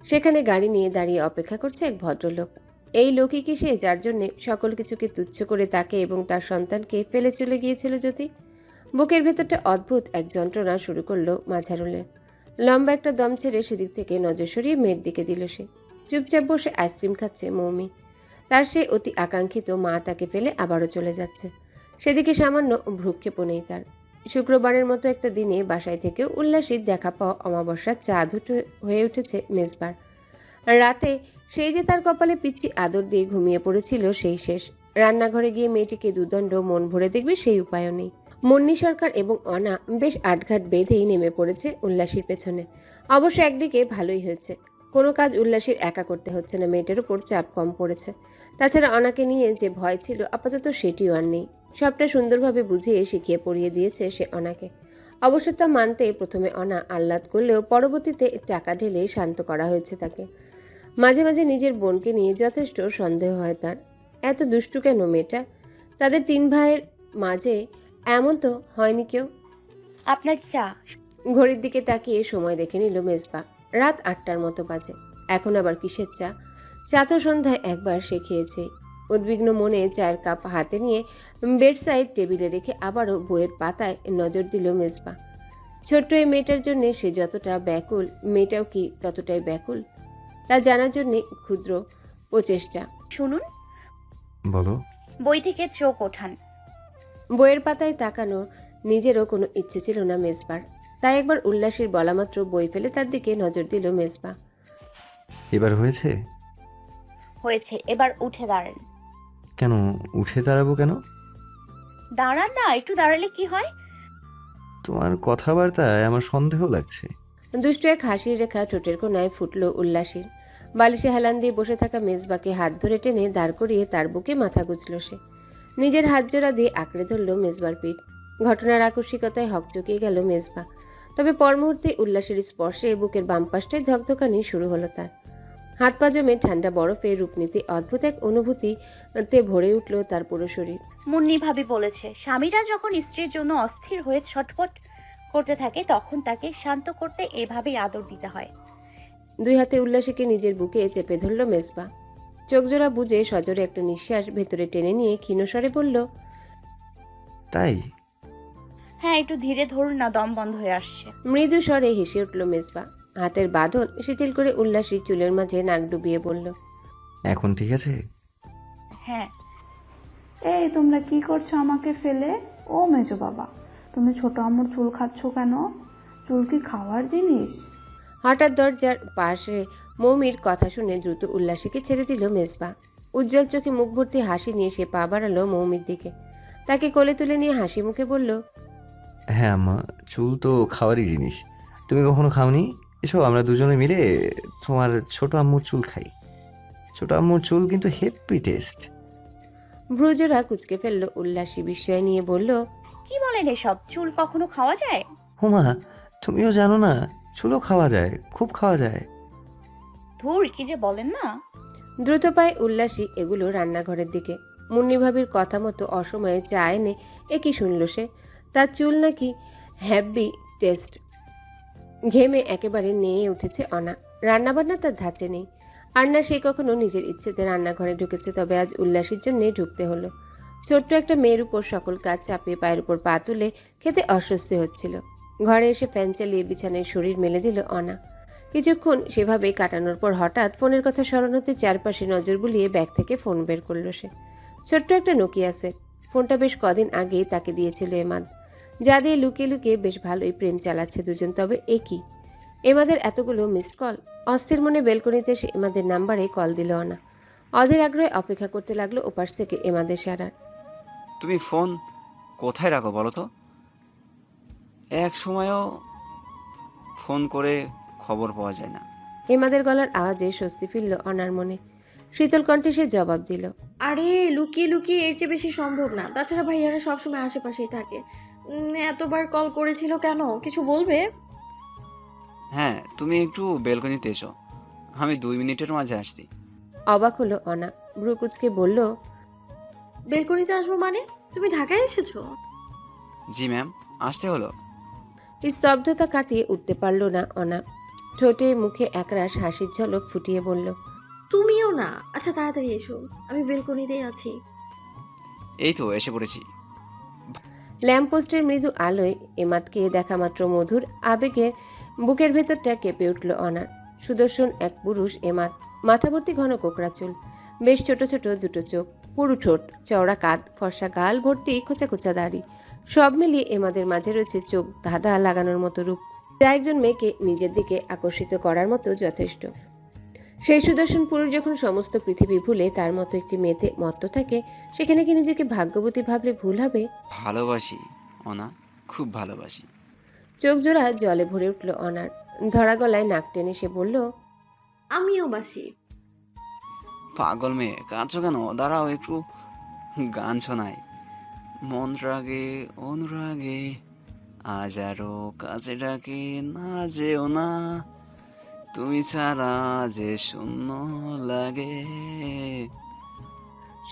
সেখানে গাড়ি নিয়ে দাঁড়িয়ে অপেক্ষা করছে এক ভদ্রলোক। এই লোকই কি সে যার জন্যে সকল কিছুকে তুচ্ছ করে তাকে এবং তার সন্তানকে ফেলে চলে গিয়েছিল জ্যোতি? বুকের ভেতরটা অদ্ভুত এক যন্ত্রণা শুরু করলো মাঝারুলের। লম্বা একটা দম ছেড়ে সেদিক থেকে নজর সরিয়ে মেয়ের দিকে দিল সে। চুপচাপ বসে আইসক্রিম খাচ্ছে মৌমি। তার সে অতি আকাঙ্ক্ষিত মা তাকে ফেলে আবারও চলে যাচ্ছে, সেদিকে সামান্য ভ্রুক্ষেপও নেই তার। শুক্রবারের মতো একটা দিনে বাসায় থেকেও উল্লাসিত দেখা পাওয়া অমাবস্যার চাঁদ হয়ে উঠেছে মেজবার। রাতে সেই যে তার কপালে পিচ্ছি আদর দিয়ে ঘুমিয়ে পড়েছিল সেই শেষ। রান্নাঘরে গিয়ে মেয়েটিকে দুদণ্ড মন ভরে দেখবে সেই উপায়ও নেই। মুন্নি সরকার এবং অনা বেশ আটঘাট বেঁধেই নেমে পড়েছে উল্লাসীর পেছনে। অবশ্য একদিকে ভালোই হয়েছে, কোনো কাজ উল্লাসীর একা করতে হচ্ছে না, মেয়েটার উপর চাপ কম পড়েছে। তাছাড়া অনাকে নিয়ে যে ভয় ছিল আপাতত সেটিও আর নেই। সবটা সুন্দরভাবে বুঝিয়ে শিখিয়ে পড়িয়ে দিয়েছে সে অনাকে। অবশ্য তা মানতে প্রথমে অনা আহ্লাদ করলেও পরবর্তীতে টাকা ঢেলে শান্ত করা হয়েছে তাকে। মাঝে মাঝে নিজের বোনকে নিয়ে যথেষ্ট সন্দেহ হয় তার। এত দুষ্টু কেন মেয়েটা? তাদের 3 ভাইয়ের মাঝে এমন তো হয়নি কেউ। আপনার চা। ঘড়ির দিকে তাকিয়ে সময় দেখে নিল মেজবা। রাত 8টার মতো বাজে। এখন আবার কিসের চা? চা তো সন্ধ্যায় একবার সে খেয়েছে। উদ্বিগ্ন মনে চায়ের কাপ হাতে নিয়ে বেডসাইড টেবিলে রেখে আবারও বইয়ের পাতায় নজর দিল মেজবা। ছোট্ট এই মেয়েটার জন্য সে যতটা ব্যাকুল, মেয়েটাও কি ততটাই ব্যাকুল? তা জানার জন্যে ক্ষুদ্র প্রচেষ্টা। শুনুন, বলো। বই থেকে চোখ ওঠান। বইয়ের পাতায় তাকানোর নিজেরও কোনো ইচ্ছে ছিল না মেজবার। তাই একবার উল্লাসীর বলা মাত্র বই ফেলে তার দিকে নজর দিল মেজবা। এবার হয়েছে? হয়েছে, এবার উঠে দাঁড়ান। কেন উঠে দাঁড়াবো কেন? দাঁড়ান না, একটু দাঁড়ালে কি হয়? তোমার কথাবার্তায় আমার সন্দেহ লাগছে। দুষ্ট এক হাসির রেখা ঠোঁটের কোনায় ফুটল উল্লাসীর। বালিশে হেলান দিয়ে বসে থাকা মেজবাকে হাত ধরে টেনে দাঁড় করিয়ে তার বুকে মাথা গুজল সে। নিজের হাত জোড়া দিয়ে আঁকড়ে ধরল মেজবার পিঠ। ঘটনার আকস্মিকতায় হকচকিয়ে গেল মেজবা। তবে পর মুহূর্তে উল্লাসের স্পর্শে বুকের বাম পাশটায় ধকধকানি শুরু হলো তার। হাত পা জমে ঠান্ডা বরফে রূপনীতি অদ্ভুত এক অনুভূতিতে ভরে উঠল তার পুরো শরীর। মুন্নি ভাবি বলেছে, স্বামীরা যখন স্ত্রীর জন্য অস্থির হয়ে ছটফট করতে থাকে তখন তাকে শান্ত করতে এভাবেই আদর দিতে হয়। 2 হাতে উল্লাসীকে নিজের বুকে চেপে ধরল মেজবা। চোখজোড়া বুজে সজোরে একটা নিঃশ্বাস ভেতরে টেনে নিয়ে ক্ষীণস্বরে বলল, তাই? হ্যাঁ, একটু ধীরে ধরুন না, দম বন্ধ হয়ে আসছে। মৃদু স্বরে হেসে উঠল মেজবা। হাতের বাঁধন শিথিল করে উল্লাসী চুলের মাঝে নাক ডুবিয়ে বলল, এখন ঠিক আছে? হ্যাঁ। এই তোমরা কি করছো আমাকে ফেলে? ও মেজো বাবা, তুমি ছোট আম্মুর চুল খাচ্ছ কেন? চুল কি খাওয়ার জিনিস? হঠাৎ দরজার পাশে মৌমির কথা শুনে দ্রুত উল্লাসীকে ছেড়ে দিল মেজবা। উজ্জ্বল চোখে মুখ ভর্তি হাসি নিয়ে সে পা বাড়ালো মৌমির দিকে। তাকে কোলে তুলে নিয়ে হাসি মুখে বলল, হ্যাঁ আম্মা, চুল তো খাওয়ারই জিনিস। তুমি কখনো খাওনি? এসো আমরা দুজনে মিলে তোমার ছোট আম্মুর চুল খাই। ছোট আম্মুর চুল কিন্তু হেভি টেস্ট। ভ্রুজোড়া কুচকে ফেলল উল্লাসী বিস্ময় নিয়ে বলল, কি বলেন এসব? চুল কখনো খাওয়া যায়? হুমা, তুমিও জানো না? চুলও খাওয়া যায়, খুব খাওয়া যায়। ধুর, কি যে বলেন না। দ্রুত পায়ে উল্লাসী এগুলো রান্নাঘরের দিকে। মুন্নি ভাবির কথা মতো অসময়ে চা এনে একই শুনল সে। তার চুল নাকি হ্যাভি টেস্ট। ঘেমে একেবারে নেয়ে উঠেছে অনা। রান্নাবান্না তার ধাঁচে নেই। আর না সে কখনো নিজের ইচ্ছেতে রান্নাঘরে ঢুকেছে, তবে আজ উল্লাসীর জন্যে ঢুকতে হলো। ছোট্ট একটা মেয়ের উপর সকল কাজ চাপিয়ে পায়ের উপর পা তুলে খেতে অস্বস্তি হচ্ছিল। ঘরে এসে ফ্যান চালিয়ে বিছানায় শরীর মেলে দিল অনা। কিছুক্ষণ সেভাবেই কাটানোর পর হঠাৎ ফোনের কথা স্মরণ হতে চারপাশে নজর বুলিয়ে ব্যাগ থেকে ফোন বের করল সে। ছোট্ট একটা নোকিয়া সেট। ফোনটা বেশ কদিন আগেই তাকে দিয়েছিল এমাদ, যা দিয়ে লুকিয়ে লুকিয়ে বেশ ভালোই প্রেম চালাচ্ছে দুজন। তবে এ কি, এমাদের এতগুলো মিসড কল! অস্থির মনে বেলকনিতে সে এমাদের নাম্বারে কল দিল অনা। অধীর আগ্রহে অপেক্ষা করতে লাগলো ওপাশ থেকে এমাদের সারার। তুমি ফোন কোথায় রাখো বলো তো? এক সময়ও ফোন করে খবর পাওয়া যায় না। এমাদের গলার আওয়াজে স্বস্তি ফিরল অনার মনে। শীতল কণ্ঠে সে জবাব দিল, আরে লুকিয়ে লুকিয়ে এর চেয়ে বেশি সম্ভব না। তাছাড়া ভাইয়ারা সবসময় আশেপাশেই থাকে। এতবার কল করেছিল কেন? কিছু বলবে? হ্যাঁ, তুমি একটু বেলকনিতে এসো, আমি 2 মিনিটের মাঝে আসছি। অবাক হলো অনা। ভ্রুকুচকে বলল, বেলকনিতে আসবো মানে? তুমি ঢাকায় এসেছো? জি ম্যাম, আসতে হলো। স্তব্ধতা কাটিয়ে উঠতে পারল না অনা। ঠোঁটে মুখে একরাশ হাসির ঝলক ফুটিয়ে বলল, তুমিও না? আচ্ছা তাড়াতাড়ি এসো, আমি বেলকনিতেই আছি। এই তো এসে পড়েছি। ল্যাম্পপোস্টের মৃদু আলোয় এমাদকে দেখা মাত্র মধুর আবেগে বুকের ভেতরটা কেঁপে উঠল অনার। সুদর্শন এক পুরুষ এমাদ। মাথা ভর্তি ঘন কোকড়া চুল, বেশ ছোট ছোট দুটো চোখ, পুরু ঠোঁট, চওড়া কাঁধ, ফর্সা গাল ভর্তি খোঁচা খোঁচা দাড়ি। সব মিলিয়ে এমাদের মাঝে রয়েছে চোখ ধাঁধা লাগানোর মতো রূপ, যা একজন মেয়েকে নিজের দিকে আকর্ষিত করার মতো যথেষ্ট। সেই সুদর্শন পুরুষ যখন সমস্ত পৃথিবী ভুলে তার মতো একটি মেয়েতে মত্ত থাকে, সেখানে কি নিজেকে ভাগ্যবতী ভাবলে ভুল হবে? ভালোবাসি অনা, খুব ভালোবাসি। চোখ জোড়া জলে ভরে উঠল অনার। ধরা গলায় নাক টেনে সে বলল, আমিও বাসি। পাগল মেয়ে, কাঁদছো কেন? দাঁড়াও একটু গান শোনাই। মন রাগে অনুরাগে আজ আরো কাছে ডাকে না যেও না, তুমি ছাড়া যে শূন্য লাগে।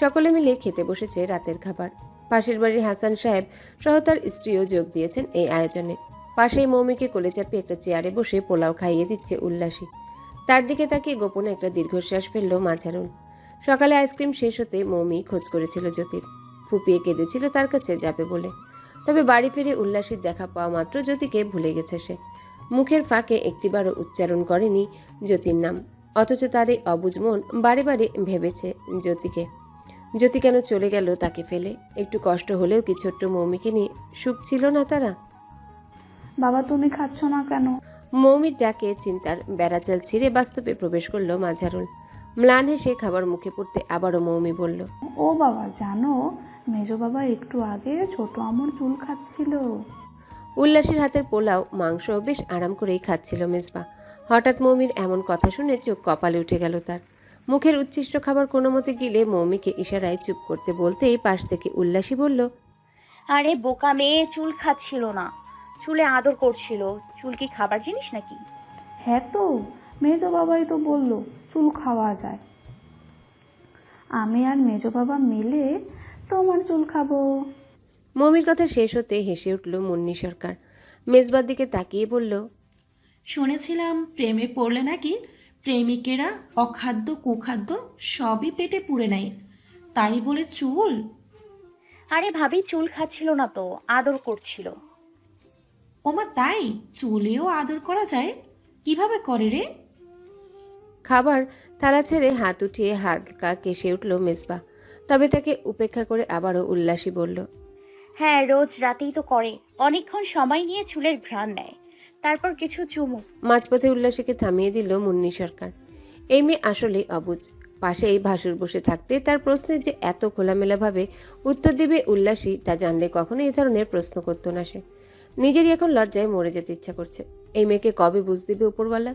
সকলে মিলে খেতে বসেছে রাতের খাবার। পাশের বাড়ির হাসান সাহেব সহ তার স্ত্রীও যোগ দিয়েছেন এই আয়োজনে। পাশেই মৌমিকে কোলে চাপিয়ে একটা চেয়ারে বসে পোলাও খাইয়ে দিচ্ছে উল্লাসী। তার দিকে তাকিয়ে গোপনে একটা দীর্ঘশ্বাস ফেলল মাঝারুল। সকালে আইসক্রিম শেষ হতে মৌমি খোঁজ করেছিল জ্যোতির। ফুপিয়ে কেঁদেছিল তার কাছে যাবে বলে। তবে বাড়ি ফিরে উল্লাসীর দেখা পাওয়া মাত্র জ্যোতিকে ভুলে গেছে সে। মুখের ফাঁকে একটিবারও উচ্চারণ করেনি জ্যোতির নাম। অথচ তার এই অবুঝ মন বারে বারে ভেবেছে জ্যোতিকে। জ্যোতি কেন চলে গেল তাকে ফেলে? একটু কষ্ট হলেও কি ছোট্ট মৌমিকে নিয়ে সুখ ছিল না তারা? বাবা তুমি খাচ্ছ না কেন? মৌমির ডাকে চিন্তার বেড়াচাল ছিঁড়ে বাস্তবে প্রবেশ করলো মাঝারুল। ম্লান হেসে খাবার মুখে পড়তে আবারও মৌমি বলল, ও বাবা জানো, মেজো বাবা একটু আগে ছোট আম্মুর চুল খাচ্ছিল। উল্লাসীর হাতের পোলাও মাংস বেশ আরাম করেই খাচ্ছিল মেজবা। হঠাৎ মৌমির এমন কথা শুনে চোখ কপালে উঠে গেল তার। মুখের উচ্ছিষ্ট খাবার কোনো মতে গিলে মৌমিকে ইশারায় চুপ করতে বলতেই পাশ থেকে উল্লাসী বলল, আরে বোকা মেয়ে, চুল খাচ্ছিল না, চুলে আদর করছিল। চুল কি খাবার জিনিস নাকি? হ্যাঁ তো, মেজো বাবাই তো বললো চুল খাওয়া যায়। আমি আর মেজো বাবা মিলে তোমার চুল খাবো। মৌমির কথা শেষ হতে হেসে উঠল মুন্নি সরকার। মেজবার দিকে তাকিয়ে বলল, শুনেছিলাম প্রেমে পড়লে নাকি প্রেমিকেরা অখাদ্য কুখাদ্য সবই পেটে পুড়ে নেয়, তাই বলে চুল? আরে ভাবি চুল খাচ্ছিল না তো, আদর করছিল। ওমা তাই? চুলেও আদর করা যায়? কিভাবে করে রে? খাবার থালা ছেড়ে হাত উঠিয়ে হালকা কেসে উঠল মেজবা। তবে তাকে উপেক্ষা করে আবারও উল্লাসী বলল, হ্যাঁ, রোজ রাতেই তো করে। অনেকক্ষণ সময় নিয়ে চুলের ঘ্রাণ নেয়, তারপর কিছু চুমু। মাঝপথে উল্লাসীকে থামিয়ে দিল মুন্নি সরকার। এই মেয়ে আসলেই অবুঝ। পাশেই ভাসুর বসে থাকতে তার প্রশ্নের যে এত খোলামেলাভাবে উত্তর দিবে উল্লাসী তা জানলে কখনো এই ধরনের প্রশ্ন করতো না সে। নিজেরই এখন লজ্জায় মরে যেতে ইচ্ছা করছে। এই মেয়েকে কবে বুঝ দিবে উপরওয়ালা?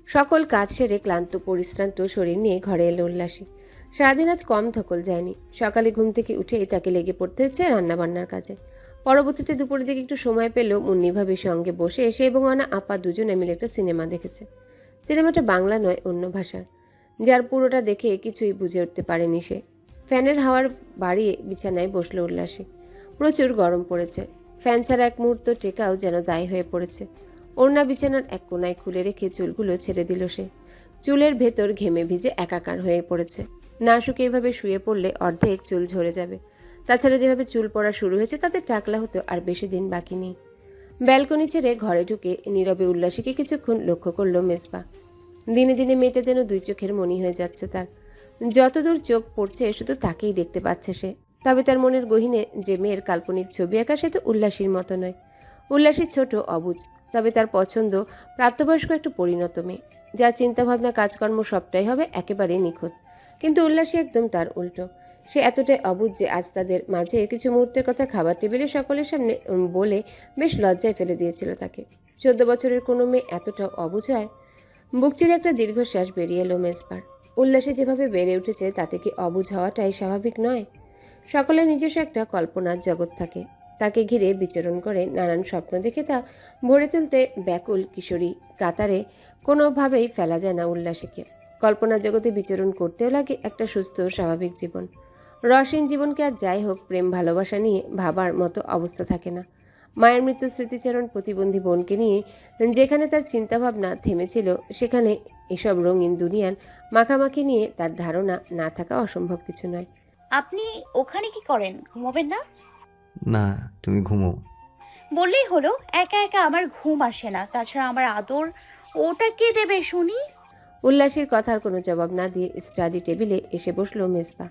সকল কাজ সেরে ক্লান্ত পরিশ্রান্ত শরীর নিয়ে ঘরে এলো উল্লাসী। সারাদিন আজ কম ধকল যায়নি। সকালে ঘুম থেকে উঠেই তাকে লেগে পড়তে হচ্ছে রান্নাবান্নার কাজে। পরবর্তীতে দুপুরের দিকে একটু সময় পেল মুন্নি ভাবির সঙ্গে বসে এসে এবং অনা আপা দুজনে মিলে একটা সিনেমা দেখেছে। সিনেমাটা বাংলা নয়, অন্য ভাষার, যার পুরোটা দেখে কিছুই বুঝে উঠতে পারেনি সে। ফ্যানের হাওয়ার বাড়িয়ে বিছানায় বসলো উল্লাসী। প্রচুর গরম পড়েছে। ফ্যান ছাড়া এক মুহূর্ত টেকাও যেন দায়ী হয়ে পড়েছে। ওড়না বিছানার এক কোনায় খুলে রেখে চুলগুলো ছেড়ে দিল সে। চুলের ভেতর ঘেমে ভিজে একাকার হয়ে পড়েছে। না শুকিয়ে এভাবে শুয়ে পড়লে অর্ধেক চুল ঝরে যাবে। তাছাড়া যেভাবে চুল পড়া শুরু হয়েছে তাতে টাকলা হতে আর বেশি দিন বাকি নেই। ব্যালকনি ছেড়ে ঘরে ঢুকে নীরবে উল্লাসীকে কিছুক্ষণ লক্ষ্য করল মেজবা। দিনে দিনে মেয়েটা যেন দুই চোখের মণি হয়ে যাচ্ছে তার। যতদূর চোখ পড়ছে শুধু তাকেই দেখতে পাচ্ছে সে। তবে তার মনের গহীনে যে মেয়ের কাল্পনিক ছবি আঁকা সে তো উল্লাসীর মতো নয়। উল্লাসী ছোট, অবুঝ, তবে তার পছন্দ প্রাপ্তবয়স্ক একটু পরিণত মেয়ে, যার চিন্তাভাবনা কাজকর্ম সবটাই হবে একেবারে নিখুঁত। কিন্তু উল্লাসী একদম তার উল্টো। সে এতটাই অবুঝ যে আজ তাদের মাঝে কিছু মুহূর্তের কথা খাবার টেবিলে সকলের সামনে বলে বেশ লজ্জায় ফেলে দিয়েছিল তাকে। 14 বছরের কোনো মেয়ে এতটা অবুঝ হয়? বুক চিরে একটা দীর্ঘশ্বাস বেরিয়ে এলো মেজবার। উল্লাসে যেভাবে বেড়ে উঠেছে তাতে কি অবুঝ হওয়াটাই স্বাভাবিক নয়? সকলের নিজস্ব একটা কল্পনার জগৎ থাকে। তাকে ঘিরে বিচরণ করে নানান স্বপ্ন দেখে তা ভরে তুলতে ব্যাকুল কিশোরী কাতারে কোনোভাবেই ফেলা যায় না উল্লাসীকে। কল্পনার জগতে বিচরণ করতেও লাগে একটা সুস্থ স্বাভাবিক জীবন। রসহীন জীবনকে আর যাই হোক প্রেম ভালোবাসা নিয়ে ভাবার মতো অবস্থা থাকে না। মায়ের মৃত্যু স্মৃতিচারণ প্রতিবন্ধী বোনকে নিয়ে যেখানে তার চিন্তাভাবনা থেমেছিল সেখানে এসব রঙিন দুনিয়ার মাখামাখি নিয়ে তার ধারণা না থাকা অসম্ভব কিছু নয়। আপনি ওখানে কি করেন? ঘুমাবেন না? না, তুমি ঘুমো। বললেই হলো, একা একা আমার ঘুম আসে না। তাছাড়া আমার আদর ওটা কে দেবে শুনি? উল্লাসীর কথার কোনো জবাব না দিয়ে স্টাডি টেবিলে এসে বসলো মেজবা।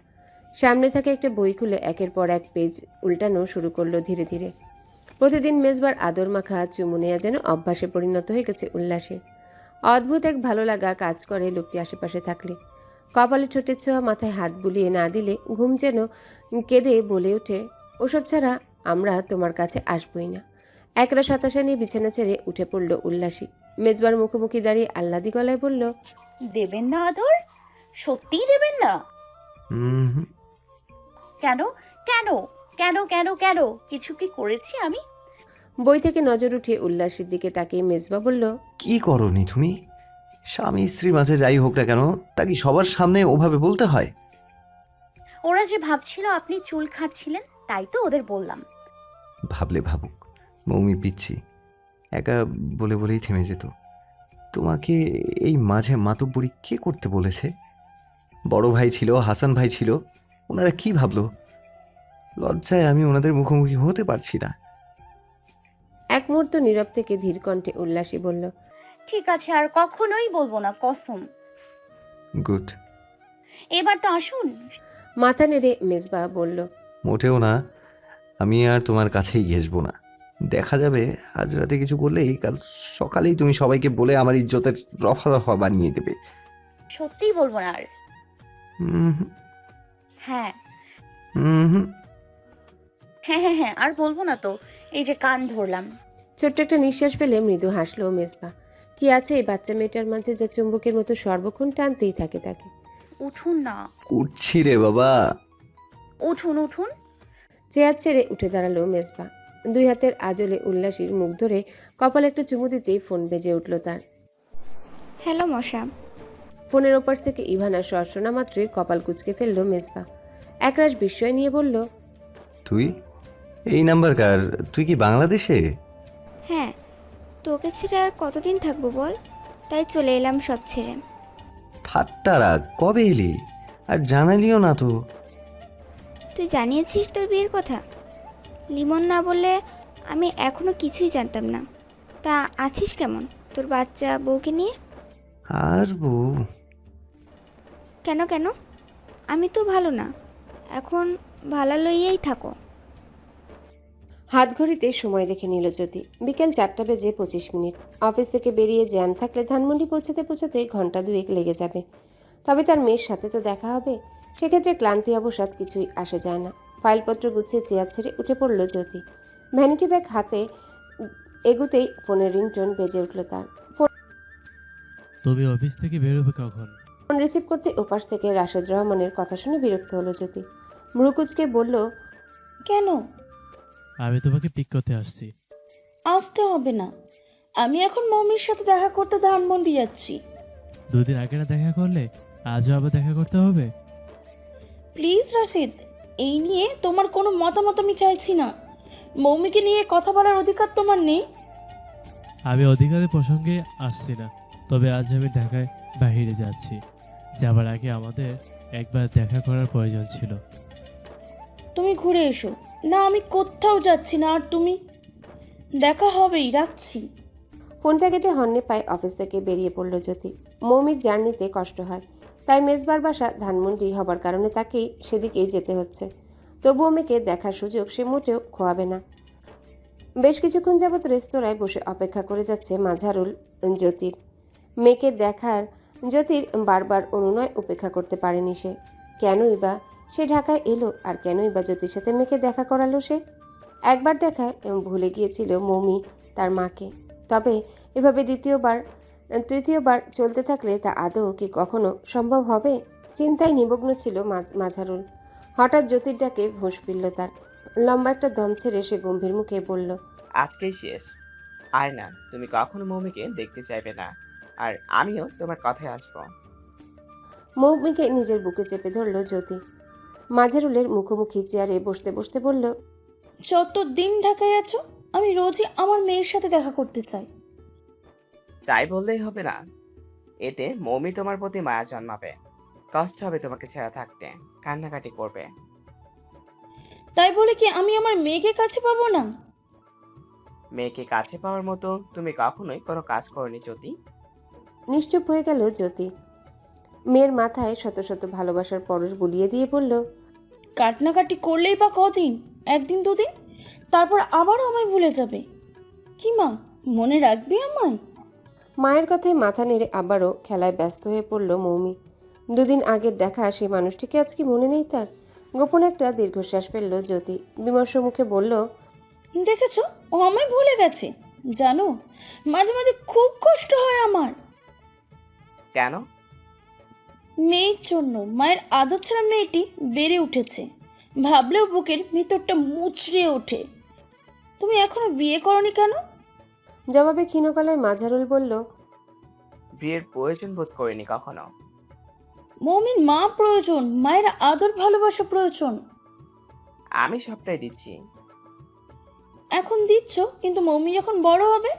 সামনে থাকে একটা বই খুলে একের পর এক পেজ উল্টানো শুরু করলো ধীরে ধীরে। প্রতিদিন মেজবার আদর মাখা চুমু নেয়া যেন অভ্যাসে পরিণত হয়ে গেছে উল্লাসের। অদ্ভুত এক ভালো লাগা কাজ করে লোকটি আশেপাশে থাকলে। কপালে ঠোঁটের ছোঁয়া মাথায় হাত বুলিয়ে না দিলে ঘুম যেন কেঁদে বলে ওঠে, ওসব ছাড়া আমরা তোমার কাছে আসবই না। একরা হতাশা নিয়ে বিছানা ছেড়ে উঠে পড়ল উল্লাসী। মেজবার মুখোমুখি দাঁড়িয়ে আহ্লাদি গলায় বলল, দেবেন না আদর? সত্যিই দেবেন না? হুম। কেন কেন কেন কেন কেন কিছু কি করেছি আমি? বই থেকে নজর উঠিয়ে উল্লাসীর দিকে তাকিয়ে মেজবা বলল, কি করনি তুমি? স্বামী স্ত্রী মাঝে যাই হোক না কেন, তা কি সবার সামনে ওভাবে বলতে হয়? ওরা যে ভাবছিল আপনি চুল খাচ্ছিলেন, তাই তো ওদের বললাম। ভাবলে ভাবুক, মৌমি পিচ্ছি, একা বলে বলেই থেমে যেত। তোমাকে এই মাঝে মাতব্বরি কে করতে বলেছে? বড় ভাই ছিল, হাসান ভাই ছিল, ওনারা কি ভাবলো? লজ্জায় আমি ওনাদের মুখোমুখি হতে পারছি না। এক মুহূর্ত নীরব থেকে ধীর কণ্ঠে উল্লাসী বলল, ঠিক আছে, আর কখনোই বলবো না, কসম। গুড। এবার তো আসুন। মাথা নেড়ে মেজবা বলল, মোটেও না, আমি আর তোমার কাছেই ঘেসবো না। দেখা যাবে আজ রাতে কিছু করলেই কাল সকালেই তুমি সবাইকে বলে আমার ইজ্জতের রফা দফা বানিয়ে দেবে। সত্যিই বলবো না আর। হুম হ্যাঁ হুম। হ্যাঁ হ্যাঁ হ্যাঁ, আর বলবো না তো, এই যে কান ধরলাম। ছোট্ট একটা নিঃশ্বাস ফেলে মৃদু হাসলো মেজবা। কি আছে এই বাচ্চা মেয়েটার মাঝে যা চুম্বকের মতো সর্বক্ষণ টানতেই থাকে তাকে। উঠুন না। উঠছি রে বাবা। উঠুন উঠুন। চেয়ার ছেড়ে উঠে দাঁড়ালো মেজবা। দুই হাতের আজলে উল্লাসীর মুখ ধরে কপালে একটা চুমু দিতেই ফোন বেজে উঠল তার। হ্যালো মশা। ফোনের ওপাশ থেকে ইভানার স্বর শোনা মাত্রই কপাল কুঁচকে ফেললো মেজবা। একরাশ বিস্ময় নিয়ে বলল, তুই? এই নাম্বার কার? তুই কি বাংলাদেশে? হ্যাঁ, তোকে ছেড়ে আর কতদিন থাকবো বল, তাই চলে এলাম সব ছেড়ে। ঠাট্টা রাখ, কবে এলি? আর জানালিও না তো। তুই জানিয়েছিস তোর বিয়ের কথা? লিমন না বললে আমি এখনো কিছুই জানতাম না। তা আছিস কেমন তোর বাচ্চা বউকে নিয়ে? আর বউ? কেন কেন? আমি তো ভালো না, এখন ভালো লইয়াই থাকো। হাত ঘড়িতে সময় দেখে নিল জ্যোতি। বিকেল 4:25। অফিস থেকে বেরিয়ে জ্যাম থাকলে ধানমন্ডি পৌঁছাতে পৌঁছাতে ঘন্টা দুয়েক লেগে যাবে। তবে তার মেয়ের সাথে তো দেখা হবে, সেক্ষেত্রে ক্লান্তি অবসাদ কিছুই আসে যায় না। ফাইলপত্র গুছিয়ে চেয়ার ছেড়ে উঠে পড়ল জ্যোতি। ভ্যানিটি ব্যাগ হাতে এগুতেই ফোনের রিংটোন বেজে উঠল তার। তুমি অফিস থেকে বেরোবে কখন? ফোন রিসিভ করতে ওপাশ থেকে রাশেদ রহমানের কথা শুনে বিরক্ত হলো জ্যোতি। মৃকুচকে বলল, কেন? আমি তোমাকে পিক করতে আসছি। আসতে হবে না, আমি এখন মমির সাথে দেখা করতে ধানমন্ডি যাচ্ছি। 2 দিন আগে না দেখা করলে আজও আবার দেখা করতে হবে? প্লিজ রাশিদ, এই নিয়ে তোমার কোনো মতামত আমি চাইছি না। মৌমিকে নিয়ে কথা বলার অধিকার তোমার নেই। আমি অধিকারের প্রসঙ্গে আসছি না, তবে আজ আমি ঢাকায় বাইরে যাচ্ছি। যাবার আগে আমাদের একবার দেখা করার প্রয়োজন ছিল। তুমি ঘুরে এসো না, আমি কোথাও যাচ্ছি না। আর তুমি? দেখা হবেই, রাখছি। ফোনটা কেটে হন্যে পায়ে অফিস থেকে বেরিয়ে পড়ল জ্যোতি। মৌমির জার্নিতে কষ্ট হয়, তাই মেজবার বাসা ধানমন্ডি হবার কারণে তাকেই সেদিকেই যেতে হচ্ছে। তবুও মেয়েকে দেখার সুযোগ সে মোটেও খোয়াবে না। বেশ কিছুক্ষণ যাবৎ রেস্তোরাঁয় বসে অপেক্ষা করে যাচ্ছে মাঝারুল জ্যোতির। মেয়েকে দেখার জ্যোতির বারবার অনুনয় উপেক্ষা করতে পারেনি সে। কেনই বা সে ঢাকায় এলো, আর কেনই বা জ্যোতির সাথে মেয়েকে দেখা করালো সে? একবার দেখায় ভুলে গিয়েছিল মৌমি তার মাকে, তবে এভাবে দ্বিতীয়বার তৃতীয়বার চলতে থাকলে তা আদৌ কি কখনো সম্ভব হবে? চিন্তায় নিমগ্ন ছিল মাঝারুল। হঠাৎ জ্যোতির ডাকে হুঁশ ফিরল তার। লম্বা একটা দম ছেড়ে সে গম্ভীর মুখে বলল, আজকেই শেষ। আর না, তুমি কখনো মৌমিকে দেখতে চাইবে না, আর আমিও তোমার কথায় আসবো। মৌমিকে নিজের বুকে চেপে ধরল জ্যোতি। মাঝারুলের মুখোমুখি চেয়ারে বসতে বসতে বলল, যতদিন ঢাকায় আছো আমি রোজই আমার মেয়ের সাথে দেখা করতে চাই। চাই বললেই হবে না, এতে মৌমি তোমার প্রতি মায়া জন্মাবে। কষ্ট হবে তোমাকে ছেড়ে থাকতে, কান্নাকাটি করবে। তাই বলে কি আমি আমার মেয়েকে কাছে পাবো না? মেয়েকে কাছে পাওয়ার মতো তুমি কখনোই কোনো কাজ করনি জ্যোতি। নিশ্চুপ হয়ে গেল জ্যোতি। মেয়ের মাথায় শত শত ভালোবাসার পরশ বুলিয়ে দিয়ে বলল, কাটনাকাটি করলেই বা কদিন? 1 দিন 2 দিন, তারপর আবারও আমায় ভুলে যাবে। কি মা, মনে রাখবি আমায়? মায়ের কথায় মাথা নেড়ে আবারও খেলায় ব্যস্ত হয়ে পড়ল মৌমি। 2 দিন আগের দেখা সেই মানুষটিকে আজ কি মনে নেই তার? গোপনে একটা দীর্ঘশ্বাস ফেলল জ্যোতি। বিমর্ষ মুখে বলল, দেখেছো, ও আমায় ভুলে গেছে। জানো, মাঝে মাঝে খুব কষ্ট হয় আমার। কেন? মেয়ের জন্য। মায়ের আদর ছাড়া মেয়েটি বেড়ে উঠেছে, ভাবলেও বুকের ভিতরটা মুচড়ে ওঠে। তুমি এখনো বিয়ে করনি কেন? জবাবে ক্ষীণ গলায় মাঝারুল বলল, বিয়ের প্রয়োজন বোধ করিনি কখনো। মৌমিন মা প্রয়োজন, মায়ের আদর ভালোবাসা প্রয়োজন। আমি সবটাই দিচ্ছি। এখন দিচ্ছ, কিন্তু মৌমি যখন বড় হবে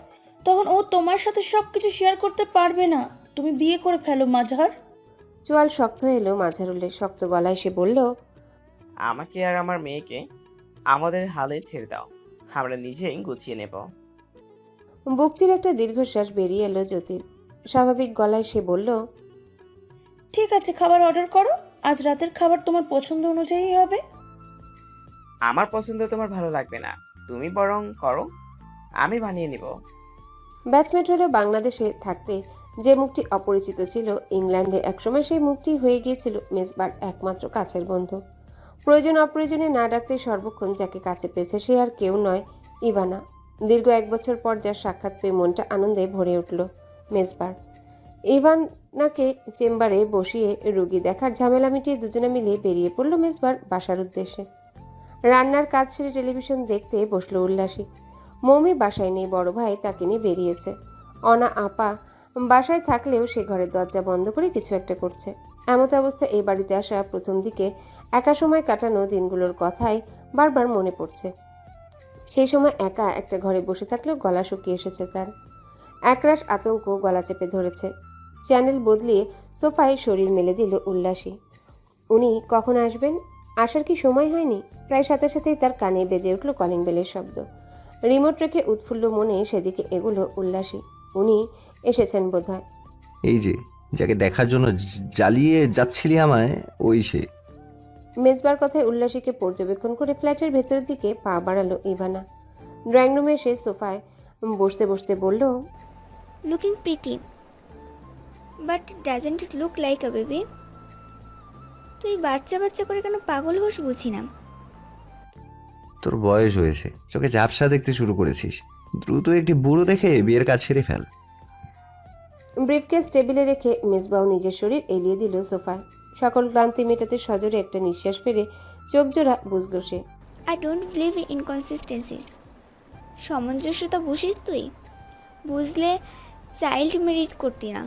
তখন ও তোমার সাথে সবকিছু শেয়ার করতে পারবে না। তুমি বিয়ে করে ফেলো মাঝার। চোয়াল শক্ত এলো মাঝারুলের। শক্ত গলায় সে বলল, আমাকে আর আমার মেয়েকে আমাদের হালে ছেড়ে দাও, আমরা নিজেই গুছিয়ে নেব। বুক চিরে একটা দীর্ঘশ্বাস বেরিয়ে এলো জ্যোতির। স্বাভাবিক গলায় সে বলল, ঠিক আছে, খাবার অর্ডার করো। আজ রাতের খাবার তোমার পছন্দ অনুযায়ী হবে। আমার পছন্দ তোমার ভালো লাগবে না, তুমি বরং করো, আমি বানিয়ে নিব। ব্যাচমেট হলেও বাংলাদেশে থাকতে যে মুখটি অপরিচিত ছিল, ইংল্যান্ডে একসময় সেই মুখটি হয়ে গিয়েছিল মেজবার একমাত্র কাছের বন্ধু। প্রয়োজন অপ্রয়োজনে না ডাকতে সর্বক্ষণ যাকে কাছে পেয়েছে সে আর কেউ নয়, ইভানা। দীর্ঘ 1 বছর পর যার সাক্ষাৎ পেয়ে মনটা আনন্দে ভরে উঠল মেজবার। ইভানাকে চেম্বারে বসিয়ে রুগী দেখার ঝামেলা মিটিয়ে দুজনে মিলে বেরিয়ে পড়ল মেজবার বাসার উদ্দেশ্যে। রান্নার কাজ সেরে টেলিভিশন দেখতে বসলো উল্লাসী। মৌমি বাসায় নেই, বড় ভাই তাকে নিয়ে বেরিয়েছে। অনা আপা বাসায় থাকলেও সে ঘরের দরজা বন্ধ করে কিছু একটা করছে। এমত অবস্থা এই বাড়িতে আসা প্রথম দিকে একা সময় কাটানো দিনগুলোর কথাই বারবার মনে পড়ছে। সেই সময় একা একটা ঘরে বসে থাকলেও গলা শুকিয়ে এসেছে তার। একরাশ আতঙ্ক গলা চেপে ধরেছে। চ্যানেল বদলিয়ে সোফায় শরীর মেলে দিল উল্লাসী। উনি কখন আসবেন? আসার কি সময় হয়নি? প্রায় সাথে সাথেই তার কানে বেজে উঠল কলিং বেলের শব্দ। রিমোট রেখে উৎফুল্ল মনে সেদিকে এগুলো উল্লাসী। উনি এসেছেন বোধহয়। এই যে যাকে দেখার জন্য জ্বালিয়ে যাচ্ছিলি আমায়, ওই সে। মেজবার কথায় উল্লাসীকে পর্যবেক্ষণ করে ফ্ল্যাটের ভেতরের দিকে পা বাড়ালো ইভানা। ড্রয়িং রুমে এসে সোফায় বসতে বসতে বলল, looking pretty but doesn't it look like a baby. তুই বাচ্চা বাচ্চা করে কেন পাগল হোস বুঝি না। তোর বয়স হয়েছে, চোখে ঝাপসা দেখতে শুরু করেছিস। দ্রুত একটি বুড়ো দেখে বিয়ের কাজ সেরে ফেল। ব্রিফকেস টেবিলে রেখে মেজবাও নিজের শরীর এলিয়ে দিল সোফায়। সকল ক্লান্তি মেটাতে সজোরে একটা নিঃশ্বাস ফেলে চোখ জোড়া বুঝল সে। I don't believe in inconsistencies. সামঞ্জস্যতা বুঝিস তুই? বুঝলে চাইল্ড মেরিট করতি না।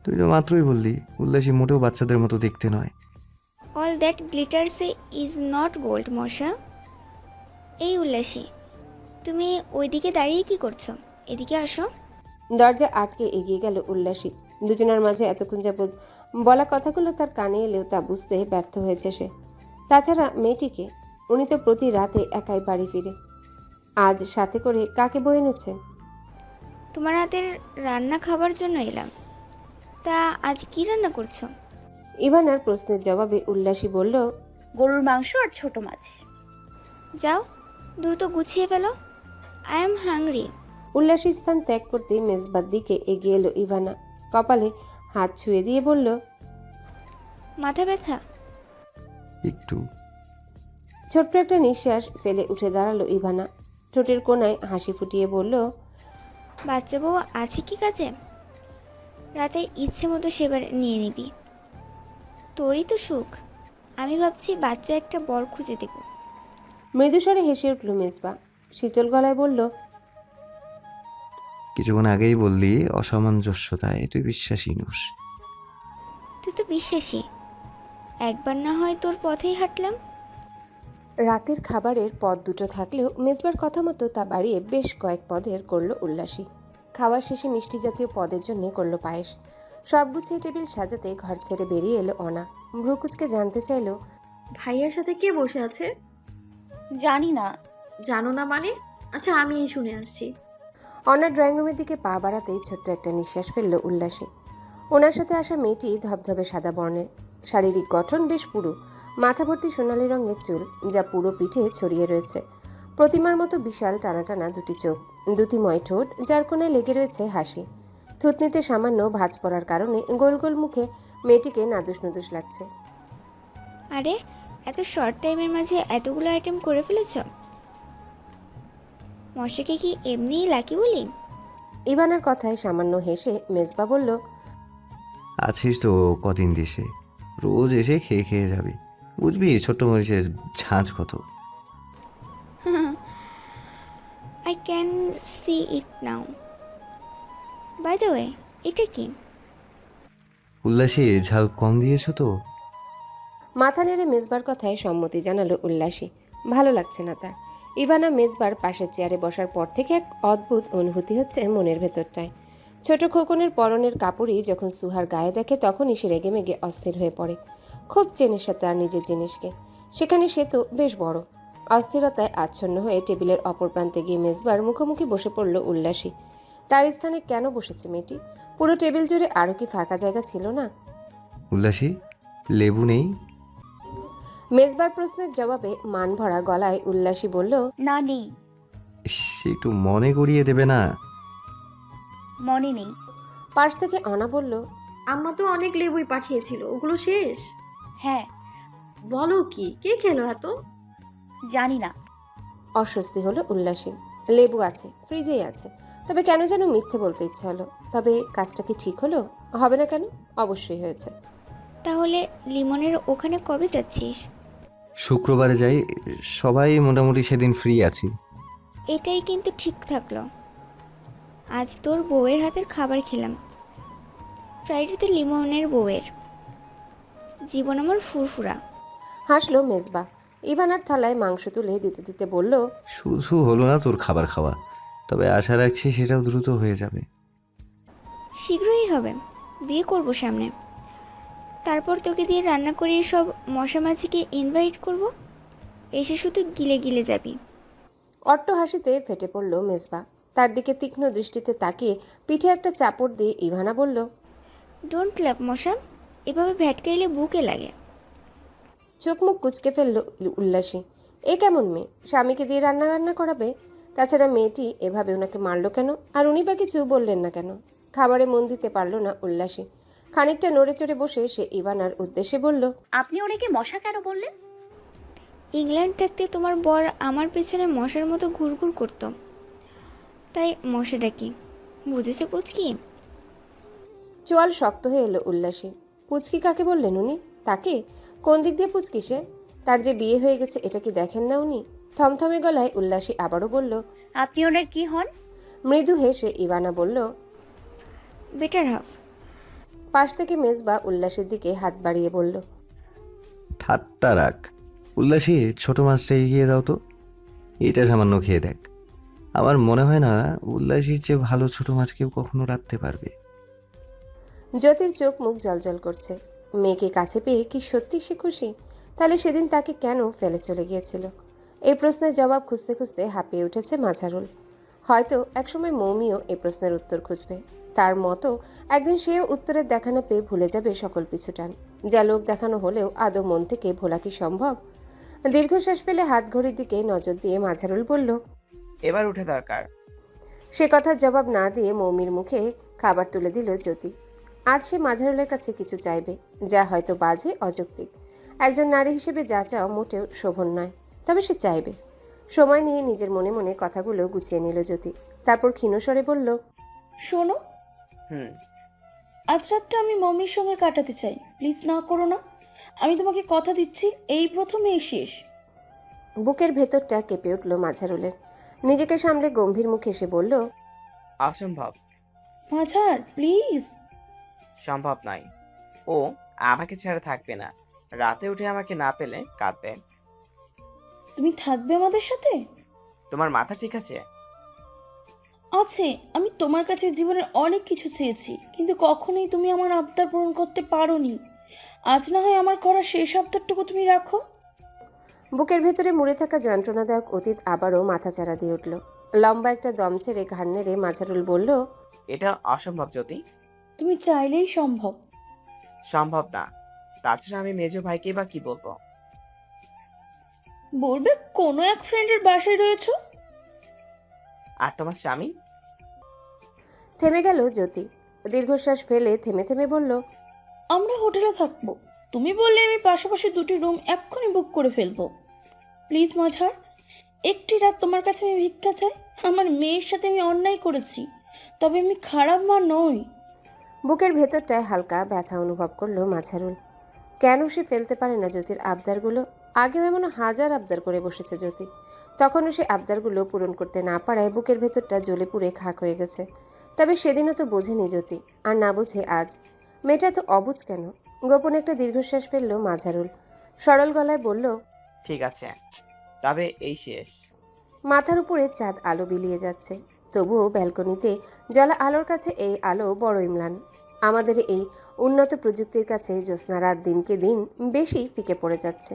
তুই তো মাত্রই বললি উল্লাসী মোটেও বাচ্চাদের মতো দেখতে নয়। All that glitters is not gold মশা। এই উল্লাসী, তুমি ওইদিকে দাঁড়িয়ে কি করছো? এদিকে আসো। দরজা আটকে এগিয়ে গেল উল্লাসী। দুজনের মাঝে এতক্ষণ যাবৎ বলা কথাগুলো তার কানে এলেও তা বুঝতে ব্যর্থ হয়েছে সে। তাছাড়া মেয়েটিকে, উনি তো প্রতি রাতে একাই বাড়ি ফিরে। আজ সাথে করে কাকে বয়ে এনেছেন? তোমার হাতের রান্না খাবার জন্য এলাম। তা আজ কি রান্না করছো? ইভানার প্রশ্নের জবাবে উল্লাসী বলল, গরুর মাংস আর ছোট মাছ। যাও দ্রুত গুছিয়ে ফেলো। I am hungry. উল্লাসী স্থান ত্যাগ করতে মেজবার দিকে এগিয়ে এলো ইভানা। কপালে হাত ছুঁয়ে দিয়ে বলল, মাথা ব্যথা? একটু। ছোট্ট একটা নিঃশ্বাস ফেলে উঠে দাঁড়ালো ইভানা। ঠোঁটের কোণায় হাসি ফুটিয়ে বলল, বাচ্চা বউ আছে কি কাজে? রাতে ইচ্ছে মতো সেবার নিয়ে নিবি। তোরই তো সুখ। আমি ভাবছি বাচ্চা একটা বর খুঁজে দেব। মৃদুস্বরে হেসে উঠল মেজবা। শীতল গলায় বলল, কিছুক্ষণ আগেই বললি অসামঞ্জস্যতায় তুই বিশ্বাসী নোস। তুই তো বিশ্বাসী। একবার না হয় তোর পথেই হাঁটলাম। রাতের খাবারের পদ দুটো থাকলেও মেজবার কথা মতো তা বাড়িয়ে বেশ কয়েক পদের করলো উল্লাসী। খাওয়ার শেষে মিষ্টি জাতীয় পদের জন্য করলো পায়েস। সব গুছিয়ে টেবিল সাজাতে ঘর ছেড়ে বেরিয়ে এলো অনা। ভ্রুকুচকে জানতে চাইলো, ভাইয়ার সাথে কে বসে আছে? জানি না। জানো না মানে? আচ্ছা আমি শুনে আসছি। অনা ড্রয়িং রুমের দিকে পা বাড়াতেই ছোট্ট একটা নিঃশ্বাস ফেললো উল্লাসী। ওনার সাথে আসা মেয়েটি ধবধবে সাদা বর্ণের। শারীরিক গঠন বেশ পুরু। মাথা ভর্তি সোনালি রঙের চুল, যা পুরো পিঠে ছড়িয়ে রয়েছে। প্রতিমার মতো বিশাল টানা টানা দুটি চোখ, দুটিময় ঠোঁট, যার কোণায় লেগে রয়েছে হাসি। থুতনিতে সামান্য ভাঁজ পড়ার কারণে গোল গোল মুখে মেয়েটিকে নাদুস নুদুস লাগছে। আরে এত শর্ট টাইমের মাঝে এতগুলো আইটেম করে ফেলেছ? মশাকে কি এমনিই লাকি বলি? ইভানার কথায় সামান্য হেসে মেজবা বলল, আছিস তো কদিন দেশে, রোজ এসে খেয়ে খেয়ে যাবি। বুঝবি ছোট্ট মরিচের ঝাঁঝ কত। I can see it now. By the way, এটা কি? উল্লাসী, ঝাল কম দিয়েছো তো? মাথা নেড়ে মেজবার কথায় সম্মতি জানালো উল্লাসী। ভালো লাগছে না তার। ইভানা মেজবার পাশের চেয়ারে বসার পর থেকে এক অদ্ভুত অনুভূতি হচ্ছে মনের ভেতরটায়। ছোট খোকনের পরনের কাপড়ই যখন সুহার গায়ে দেখে তখনই সে রেগেমেগে অস্থির হয়ে পড়ে। খুব চেনে সে তার নিজের জিনিসকে, সেখানে সে তো বেশ বড়। অস্থিরতায় আচ্ছন্ন হয়ে টেবিলের অপর প্রান্তে গিয়ে মেজবার মুখোমুখি বসে পড়ল উল্লাসী। তার স্থানে কেন বসেছে মেয়েটি? পুরো টেবিল জুড়ে আরও কি ফাঁকা জায়গা ছিল না? উল্লাসী, লেবু নেই? মেজবার প্রশ্নের জবাবে মান ভরা গলায় উল্লাসী বলল, না নেই, ইস, একটু মনে করিয়ে দেবে না? মনে নেই। পাশ থেকে অনা বলল, আম্মা তো অনেক লেবুই পাঠিয়েছিল, ওগুলো শেষ? হ্যাঁ, বলো কি, কে খেলো এত? জানি না। অস্বস্তি হলো উল্লাসী। লেবু আছে, ফ্রিজেই আছে, তবে কেন যেন মিথ্যে বলতে ইচ্ছে হলো। তবে কাজটা কি ঠিক হলো? হবে না কেন? অবশ্যই হয়েছে। তাহলে লিমনের ওখানে কবে যাচ্ছিস? শুক্রবারে যাই, সবাই মোটামুটি সেদিন ফ্রি আছি। এটাই কিন্তু ঠিক থাকলো। আজ তোর বউয়ের হাতের খাবার খেলাম, ফ্রাইডেতে লিমনের বউয়ের। জীবন আমার ফুরফুরা। হাসলো মেজবা। ইভানার থালায় মাংস তুলে দিতে দিতে বলল, শুধু হলো না তোর খাবার খাওয়া, তবে আশা রাখছি সেটাও দ্রুত হয়ে যাবে। শীঘ্রই হবে, বিয়ে করব সামনে। তারপর তোকে দিয়ে রান্না করিয়ে সব মশামাছিকে ইনভাইট করব, এসে শুধু গিলে গিলে যাবি। অট্ট হাসিতে ফেটে পড়ল মেজবা। তার দিকে তীক্ষ্ণ দৃষ্টিতে তাকিয়ে পিঠে একটা চাপড় দিয়ে ইভানা বলল, ডোন্ট লাভ মশা, এভাবে ভ্যাটকাইলে বুকে লাগে। চোখ মুখ কুচকে ফেলল উল্লাসী। এ কেমন মেয়ে, স্বামীকে দিয়ে রান্না করাবে? তাছাড়া মেয়েটি এভাবে ওনাকে মারল কেন? আর উনি বা কিছু বললেন না কেন? খাবারে মন দিতে পারল না উল্লাসী। খানিকটা নড়ে চড়ে বসে সে ইভানার উদ্দেশ্যে বলল, আপনি ওনাকে মশা কেন বললেন? ইংল্যান্ড থাকতে তোমার বর আমার পেছনে মশার মতো ঘুরঘুর করতো, তাই মশা ডাকি। বুঝেছো পুচকি? চোয়াল শক্ত হয়ে এলো উল্লাসী। পুচকি কাকে বললেন উনি? তাকে? কোন দিক দিয়ে পুচকি সে? তার যে বিয়ে হয়ে গেছে এটা কি দেখেন না উনি? থমথমে গলায় উল্লাসী আবারও বলল, আপনি ওনার কি হন? মৃদু হেসে ইভানা বলল, বেটার হাফ। পাশ থেকে মেজবা উল্লাসের দিকে হাত বাড়িয়ে বলল, ঠাট্টা রাখ। উল্লাসী, ছোট মাছটা এগিয়ে দাও তো, এটা সামান্য খেয়ে দেখ। আমার মনে হয় না উল্লাসীর চেয়ে ভালো ছোট মাছ কেউ কখনো রাখতে পারবে। জ্যোতির চোখ মুখ জলজল করছে। মেয়েকে কাছে পেয়ে কি সত্যি সে খুশি? তাহলে সেদিন তাকে কেন ফেলে চলে গিয়েছিল? এই প্রশ্নের জবাব খুঁজতে খুঁজতে হাঁপিয়ে উঠেছে মাঝারুল। হয়তো একসময় মৌমিও এই প্রশ্নের উত্তর খুঁজবে। তার মতো একদিন সেও উত্তরের দেখা না পেয়ে ভুলে যাবে সকল পিছুটান। যা লোক দেখানো হলেও আদৌ মন থেকে ভোলা কি সম্ভব? দীর্ঘশ্বাস ফেলে হাত ঘড়ির দিকে নজর দিয়ে মাঝারুল বলল, এবার উঠে দরকার। সে কথার জবাব না দিয়ে মৌমির মুখে খাবার তুলে দিল জ্যোতি। আজ সে মাঝারুলের কাছে কিছু চাইবে, যা হয়তো বাজে, অযৌক্তিক। একজন নারী হিসেবে যা চাও মোটেও শোভন নয়, তবে সে চাইবে। সময় নিয়ে নিজের মনে মনে কথাগুলো গুছিয়ে নিল জ্যোতি। তারপর ক্ষীণস্বরে বলল, শোনো, আজ রাতটা আমি মম্মির সঙ্গে কাটাতে চাই। প্লিজ না করো না, আমি তোমাকে কথা দিচ্ছি, এই প্রথমেই শেষ। বুকের ভেতরটা কেঁপে উঠল মাঝারুলের। নিজেকে সামলে গম্ভীর মুখে এসে বলল, অসম্ভব। মাঝার প্লিজ। সম্ভব নয়। ও আমাকে ছাড়া থাকবে না। রাতে উঠে আমাকে না পেলে কাঁদবে। তুমি থাকবে আমাদের সাথে? তোমার মাথা ঠিক আছে? আছে। আমি তোমার কাছে জীবনের অনেক কিছু চেয়েছি, কিন্তু কখনোই তুমি আমার আবদার পূরণ করতে পারোনি। আজ না হয় আমার করা শেষ আবদারটুকু তুমি রাখো। বুকের ভেতরে মুড়ে থাকা যন্ত্রণাদায়ক অতীত আবারও মাথাচাড়া দিয়ে উঠল। লম্বা একটা দম ছেড়ে ঘাড় নেড়ে মাঝারুল বলল, এটা অসম্ভব জ্যোতি। তুমি চাইলেই সম্ভব। সম্ভব না। তাছাড়া আমি মেজো ভাইকে বা কি বলবো? বলবে কোনো এক ফ্রেন্ডের বাসায় রয়েছো। আর তোমার স্বামী? থেমে গেল জ্যোতি। দীর্ঘশ্বাস ফেলে থেমে থেমে বলল, আমরা হোটেলে থাকবো। তুমি বললে আমি পাশাপাশি দুটি রুম এক্ষুনি বুক করে ফেলবো। প্লিজ মাঝার, একটি রাত তোমার কাছে আমি ভিক্ষা চাই। আমার মেয়ের সাথে আমি অন্যায় করেছি, তবে আমি খারাপ মা নই। বুকের ভেতরটায় হালকা ব্যথা অনুভব করলো মাঝারুল। কেন সে ফেলতে পারে না জ্যোতির আবদারগুলো? আগেও এমন হাজার আবদার করে বসেছে জ্যোতি, তখনও সে আবদারগুলো পূরণ করতে না পারায় বুকের ভেতরটা জ্বলে পুড়ে খাক হয়ে গেছে। তবে সেদিনও তো বোঝেনি জ্যোতি, আর না বুঝে আজ। মেয়েটা তো অবুঝ কেন? গোপনে একটা দীর্ঘশ্বাস ফেললো মাঝারুল, সরল গলায় বলল, ঠিক আছে, তবে এই শেষ। মাথার উপরে চাঁদ আলো বিলিয়ে যাচ্ছে, তবুও ব্যালকনিতে জ্বলা আলোর কাছে এই আলো বড়ই ম্লান। আমাদের এই উন্নত প্রযুক্তির কাছে জ্যোৎস্না রাত দিনকে দিন বেশি ফিকে পড়ে যাচ্ছে।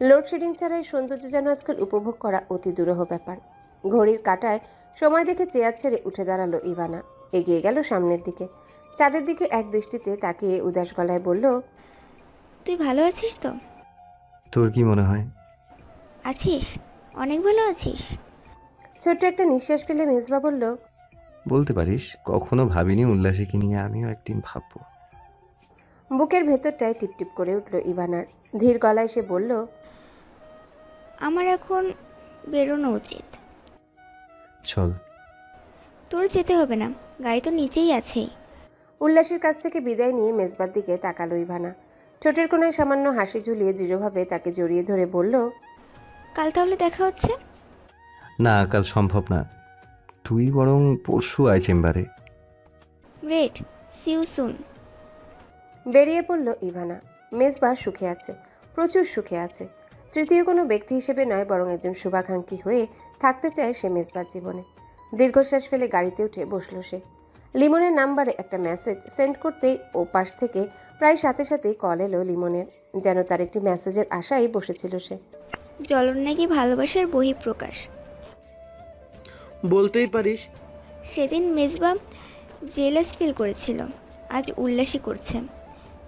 লোডশেডিং ছাড়াই সৌন্দর্য যেন আজকাল উপভোগ করা অতি দুরূহ ব্যাপার। ঘড়ির কাঁটায় সময় দেখে চেয়ার ছেড়ে উঠে দাঁড়ালো ইভানা, এগিয়ে গেল সামনের দিকে, চাঁদের দিকে এক দৃষ্টিতে তাকিয়ে উদাস গলায় বলল, তুই ভালো আছিস তো? তোর কি মনে হয়? আছিস, অনেক ভালো আছিস। ছোট্ট একটা নিঃশ্বাস ফেলে মেজবা বলল, বলতে পারিস, কখনো ভাবিনি উল্লাসীকে নিয়ে আমিও একদিন ভাববো। বুকের ভেতরটায় টিপটিপ করে উঠল ইভানার। ধীর গলায় সে বলল, আমার এখন বেরোনো উচিত। চল। তোর যেতে হবে না, গাড়ি তো নিচেই আছেই। উল্লাসের কাছ থেকে বিদায় নিয়ে মেজবার দিকে তাকালো ইভানা। ঠোঁটের কোণায় সামান্য হাসি ঝুলিয়ে দৃঢ়ভাবে তাকে জড়িয়ে ধরে বলল, কাল তাহলে দেখা হচ্ছে? না, কাল সম্ভব না। তুই বরং পরশু আয় চেম্বারে। Great, see you soon. বেরিয়ে পড়ল ইভানা। মেজবা সুখে আছে, প্রচুর সুখে আছে। তৃতীয় কোনো ব্যক্তি হিসেবে নয়, বরং একজন শুভাকাঙ্ক্ষী হয়ে থাকতে চায় সে মেজবার জীবনে। দীর্ঘশ্বাস ফেলে গাড়িতে উঠে বসল সে। লিমনের নাম্বারে একটা মেসেজ সেন্ড করতেই ও পাশ থেকে প্রায় সাথে সাথেই কল এলো লিমনের। যেন তার একটি মেসেজের আশায় বসেছিল সে। জ্বলন নাকি ভালোবাসার বহিঃপ্রকাশ। বলতেই পারিস। সেদিন মেজবা জেলাস ফিল করেছিল, আজ উল্লাসী করছে।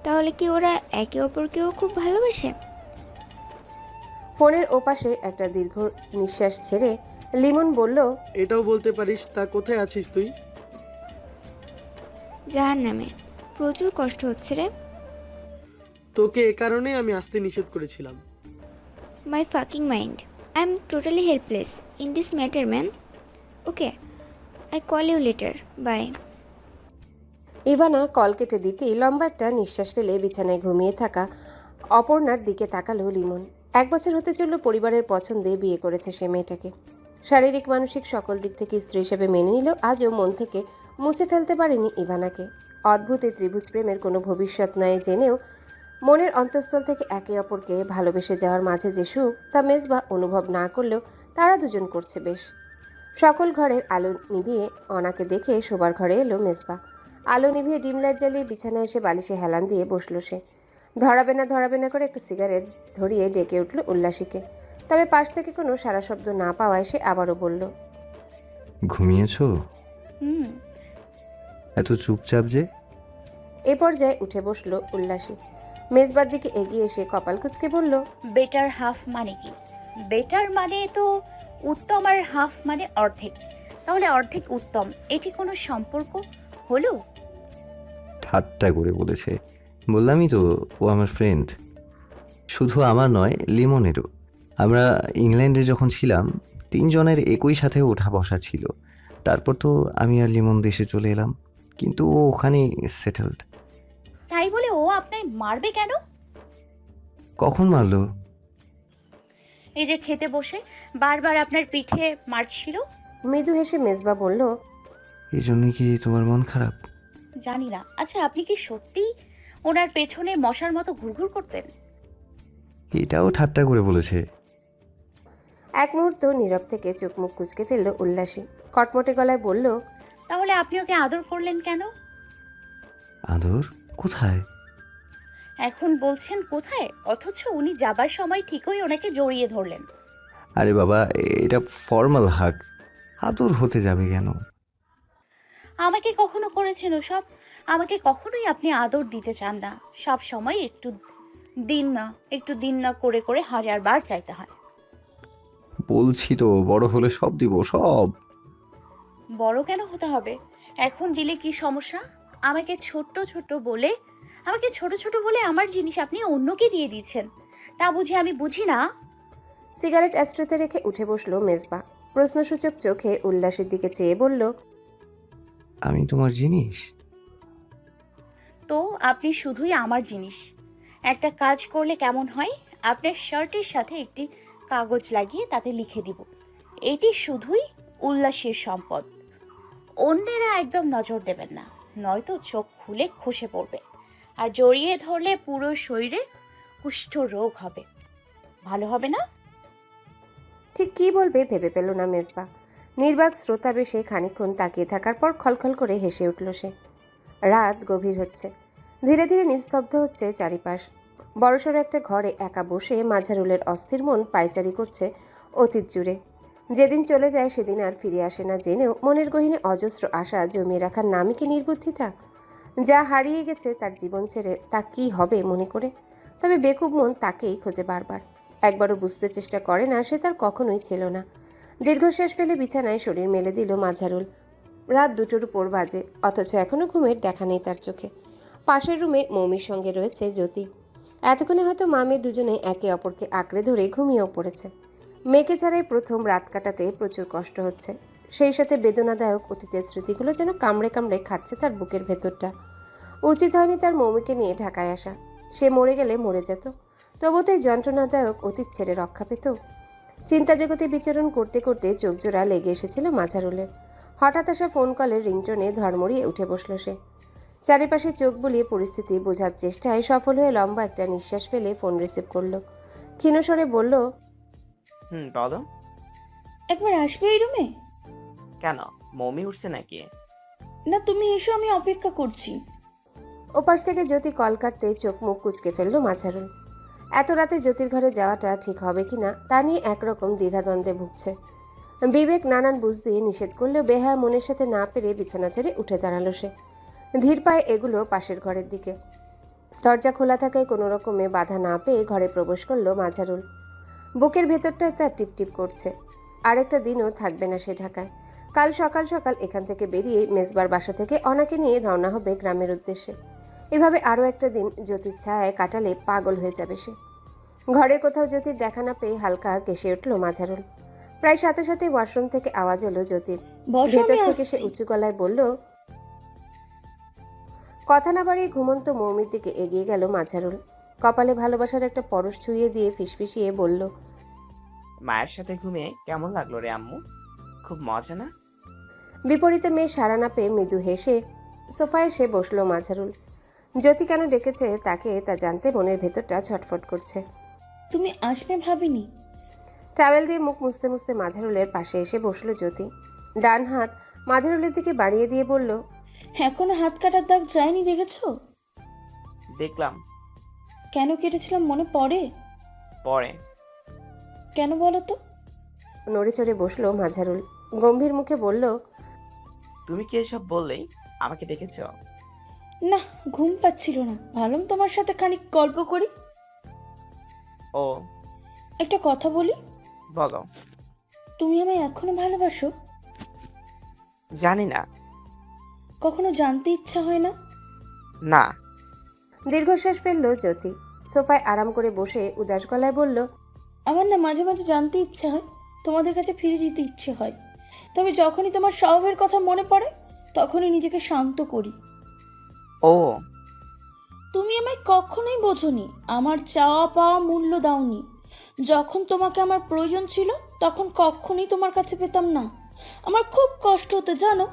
তাহলে কি ওরা একে অপরকেও খুব ভালোবাসে? ফোনের ওপাশে একটা দীর্ঘ নিঃশ্বাস ছেড়ে লিমন বলল, এটাও বলতে পারিস, তা কোথায় আছিস তুই? জাহান্নামে। প্রচুর কষ্ট হচ্ছে রে। তোকে এ কারণেই আমি আসতে নিষেধ করেছিলাম। My fucking mind, I am totally helpless in this matter man. Okay, I call you later, bye. Ivana call কেটে দিতেই লম্বা একটা নিঃশ্বাস ফেলে বিছানায় ঘুমিয়ে থাকা অপর্ণার দিকে তাকালো লিমন। 1 বছর হতে চলল পরিবারের পছন্দে বিয়ে করেছে সে মেয়েটাকে। শারীরিক মানসিক সকল দিক থেকে স্ত্রী হিসেবে মেনে নিলেও আজও মন থেকে মুছে ফেলতে পারেনি ইভানাকে। অদ্ভুত এই ত্রিভুজ প্রেমের কোনো ভবিষ্যৎ নয় জেনেও মনের অন্তঃস্থল থেকে একে অপরকে ভালোবেসে যাওয়ার মাঝে যে সুখ, তা মেজবা অনুভব না করলেও তারা দুজন করছে বেশ। সকল ঘরের আলো নিভিয়ে অনাকে দেখে শোবার ঘরে এলো মেজবা। আলো নিভিয়ে ডিম লাইট জ্বালিয়ে বিছানায় এসে বালিশে হেলান দিয়ে বসল সে। ধরাবে না করে একটা সিগারেট ধরিয়ে ডেকে উঠল উল্লাসীকে। তবে পাশ থেকে কোনো সারা শব্দ না পাওয়ায় সে আবারও বলল, ঘুমিয়েছো? হুম। এত চুপচাপ যে? এ পর্যায়ে উঠে বসল উল্লাসী। মেজবার দিকে এগিয়ে এসে কপাল কুঁচকে বলল, বেটার হাফ মানে কি? বেটার মানে তো উত্তম, আর হাফ মানে অর্ধেক। তাহলে অর্ধেক উত্তম, এটি কোনো সম্পর্ক হলো? ঠাট্টা করে বলেছে। বললামই তো, ও আমার ফ্রেন্ড। শুধু আমার নয়, লিমনেরও। আমরা ইংল্যান্ডে যখন ছিলাম 3 জনের একই সাথে ওঠা বসা ছিল। তারপর তো আমি আর লিমন দেশে চলে এলাম, কিন্তু ও ওখানেই সেটেলড। তাই বলে ও আপনায় মারবে কেন? কখন মারলো? এই যে খেতে বসে বারবার আপনার পিঠে মারছিল। মৃদু হেসে মেজবা বলল, এই জন্যই কি তোমার মন খারাপ? জানি না। আচ্ছা, আপনি কি সত্যি ওনার পেছনে মশার মতো ঘুরঘুর করতেন? এটাও ঠাট্টা করে বলেছে। এক মুহূর্ত নীরব থেকে চোখ মুখ কুঁচকে ফেলল উল্লাসী। কটমটে গলায় বলল, তাহলে আপনি ওকে আদর করলেন কেন? আদর? কোথায়? এখন বলছেন কোথায়, অথচ উনি যাবার সময় ঠিকই ওনাকে জড়িয়ে ধরলেন। আরে বাবা, এটা ফর্মাল হাগ, আদর হতে যাবে কেন? আমাকে কখনো করেছেন ওসব? আমাকে কখনোই আপনি আদর দিতে চান না। সব সময় একটু দিন না করে করে 1000 বার চাইতে হয়। বলছি তো, বড় হলে সব দিব, সব। বড় কেন হতে হবে? এখন দিলে কি সমস্যা? আমাকে ছোট ছোট বলে আমার জিনিস আপনি অন্যকে দিয়ে দিচ্ছেন, তা বুঝি আমি বুঝি না? সিগারেট অ্যাস্ট্রেতে রেখে উঠে বসলো মেজবা। প্রশ্নসূচক চোখে উল্লাসের দিকে চেয়ে বলল, আমি তোমার জিনিস? তো আপনি শুধুই আমার জিনিস, একটা কাজ করলে কেমন হয়, আপনার শার্টের সাথে একটি কাগজ লাগিয়ে তাতে লিখে দিব, এটি শুধুই উল্লাসের সম্পদ। অন্যেরা একদম নজর দেবেন না, নয়তো চোখ খুলে খসে পড়বে, আর জড়িয়ে ধরলে পুরো শরীরে কুষ্ঠ রোগ হবে। ভালো হবে না? ঠিক কী বলবে ভেবে পেল না মেজবা। নির্বাক শ্রোতা বেশে খানিকক্ষণ তাকিয়ে থাকার পর খলখল করে হেসে উঠল সে। রাত গভীর হচ্ছে, ধীরে ধীরে নিস্তব্ধ হচ্ছে চারিপাশ। বড়সড় একটা ঘরে একা বসে মাঝারুলের অস্থির মন পায়চারি করছে অতীত জুড়ে। যেদিন চলে যায় সেদিন আর ফিরে আসে না জেনেও মনের গহীনে অজস্র আশা জমিয়ে রাখার নামই কি নির্বুদ্ধিতা? যা হারিয়ে গেছে তার জীবন ছেড়ে তা কি হবে মনে করে? তবে বেকুব মন তাকেই খোঁজে বারবার। একবারও বুঝতে চেষ্টা করে না সে তার কখনোই ছিল না। দীর্ঘশ্বাস ফেলে বিছানায় শরীর মেলে দিল মাঝারুল। রাত 2টোর উপর বাজে, অথচ এখনও ঘুমের দেখা নেই তার চোখে। পাশের রুমে মৌমির সঙ্গে রয়েছে জ্যোতি। এতক্ষণে হয়তো মামে দুজনে একে অপরকে আঁকড়ে ধরে ঘুমিয়েও পড়েছে। মেয়েকে ছাড়াই প্রথম রাত কাটাতে প্রচুর কষ্ট হচ্ছে, সেই সাথে বেদনাদায়ক অতীতের স্মৃতিগুলো যেন কামড়ে কামড়ে খাচ্ছে তার বুকের ভেতরটা। উচিত হয়নি তার মৌমিকে নিয়ে ঢাকায় আসা। সে মরে গেলে মরে যেত, তবু তো এই যন্ত্রণাদায়ক অতীত ছেড়ে রক্ষা পেত। চিন্তা জগতে বিচরণ করতে করতে চোখজোড়া লেগে এসেছিল মাঝারুলের। হঠাৎ আসা ফোন কলের রিংটোনে ধড়মড়িয়ে উঠে বসল সে। চারিপাশে চোখ বুলিয়ে পরিস্থিতি বোঝার চেষ্টায় সফল হয়ে লম্বা একটা নিঃশ্বাস ফেলে ফোন রিসিভ করলো। ক্ষীণস্বরে বলল, বলো। একবার আসবে এই রুমে? কেন, মমি উঠছে নাকি? না, তুমি এসো, আমি অপেক্ষা করছি। ওপাশ থেকে জ্যোতি কল কাটতে চোখ মুখ কুচকে ফেলল মাঝারুল। এত রাতে জ্যোতির ঘরে যাওয়াটা ঠিক হবে কিনা তা নিয়ে একরকম দ্বিধাদ্বন্দ্বে ভুগছে। বিবেক নানান বুঝ দিয়ে নিষেধ করলেও বেহায়া মনের সাথে না পেরে বিছানা ছেড়ে উঠে দাঁড়ালো সে। ধীর পায়ে এগুলো পাশের ঘরের দিকে। দরজা খোলা থাকায় কোনো রকমে বাধা না পেয়ে ঘরে প্রবেশ করলো মাঝারুল। বুকের ভেতরটায় তার টিপটিপ করছে। আরেকটা দিনও থাকবে না সে ঢাকায়। কাল সকাল সকাল এখান থেকে বেরিয়ে মেজবার বাসা থেকে অনাকে নিয়ে রওনা হবে গ্রামের উদ্দেশ্যে। এভাবে আরও একটা দিন জ্যোতির ছায়ায় কাটালে পাগল হয়ে যাবে সে। ঘরের কোথাও জ্যোতির দেখা না পেয়ে হালকা কেসে উঠল মাঝারুল। প্রায় সাথে সাথে ওয়াশরুম থেকে আওয়াজ এলো জ্যোতির। ভেতর থেকে সে উঁচু গলায় বলল, কথা না বাড়িয়ে ঘুমন্ত মৌমির দিকে এগিয়ে গেল মাঝারুল। কপালে ভালোবাসার একটা পরশ ছুঁয়ে দিয়ে ফিসফিসিয়ে বলল, মায়ের সাথে ঘুমিয়ে কেমন লাগলো রে আম্মু? খুব মজা না? বিপরীতে মেয়ে সাড়া না পেয়ে মৃদু হেসে সোফায় এসে বসলো মাঝারুল। জ্যোতি কেন ডেকেছে তাকে তা জানতে মনের ভেতরটা ছটফট করছে। তুমি আসবে ভাবিনি। টাওয়েল দিয়ে মুখ মুছতে মুছতে মাঝারুলের পাশে এসে বসলো জ্যোতি। ডান হাত মাঝারুলের দিকে বাড়িয়ে দিয়ে বলল, এখনো হাত কাটার দাগ যায়নি, দেখেছো? দেখলাম। কেন কেটেছিলাম মনে পড়ে? পরে। কেন বলো তো? নড়ে চড়ে বসলো মাঝারুল। গম্ভীর মুখে বলল, তুমি কি এসব বললেই আমাকে ডেকেছ? না, ঘুম পাচ্ছিল না, ভাবলাম তোমার সাথে খানিক গল্প করি। ও, একটা কথা বলি? বলো। তুমি আমায় এখনো ভালোবাসো? জানি না। কখনো জানতে ইচ্ছা হয় না? না। দীর্ঘশ্বাস ফেলল জ্যোতি। সোফায় আরাম করে বসে উদাস গলায় বলল, আমার না মাঝে মাঝে জানতে ইচ্ছা হয়, তোমাদের কাছে ফিরে যেতে ইচ্ছে হয়। তবে যখনই তোমার স্বভাবের কথা মনে পড়ে তখনই নিজেকে শান্ত করি। ও, তুমি আমায় কখনোই বোঝোনি, আমার চাওয়া পাওয়া মূল্য দাওনি। যখন তোমাকে আমার প্রয়োজন ছিল তখন কখনোই তোমার কাছে পেতাম না। আমার খুব কষ্ট হতে, জানো?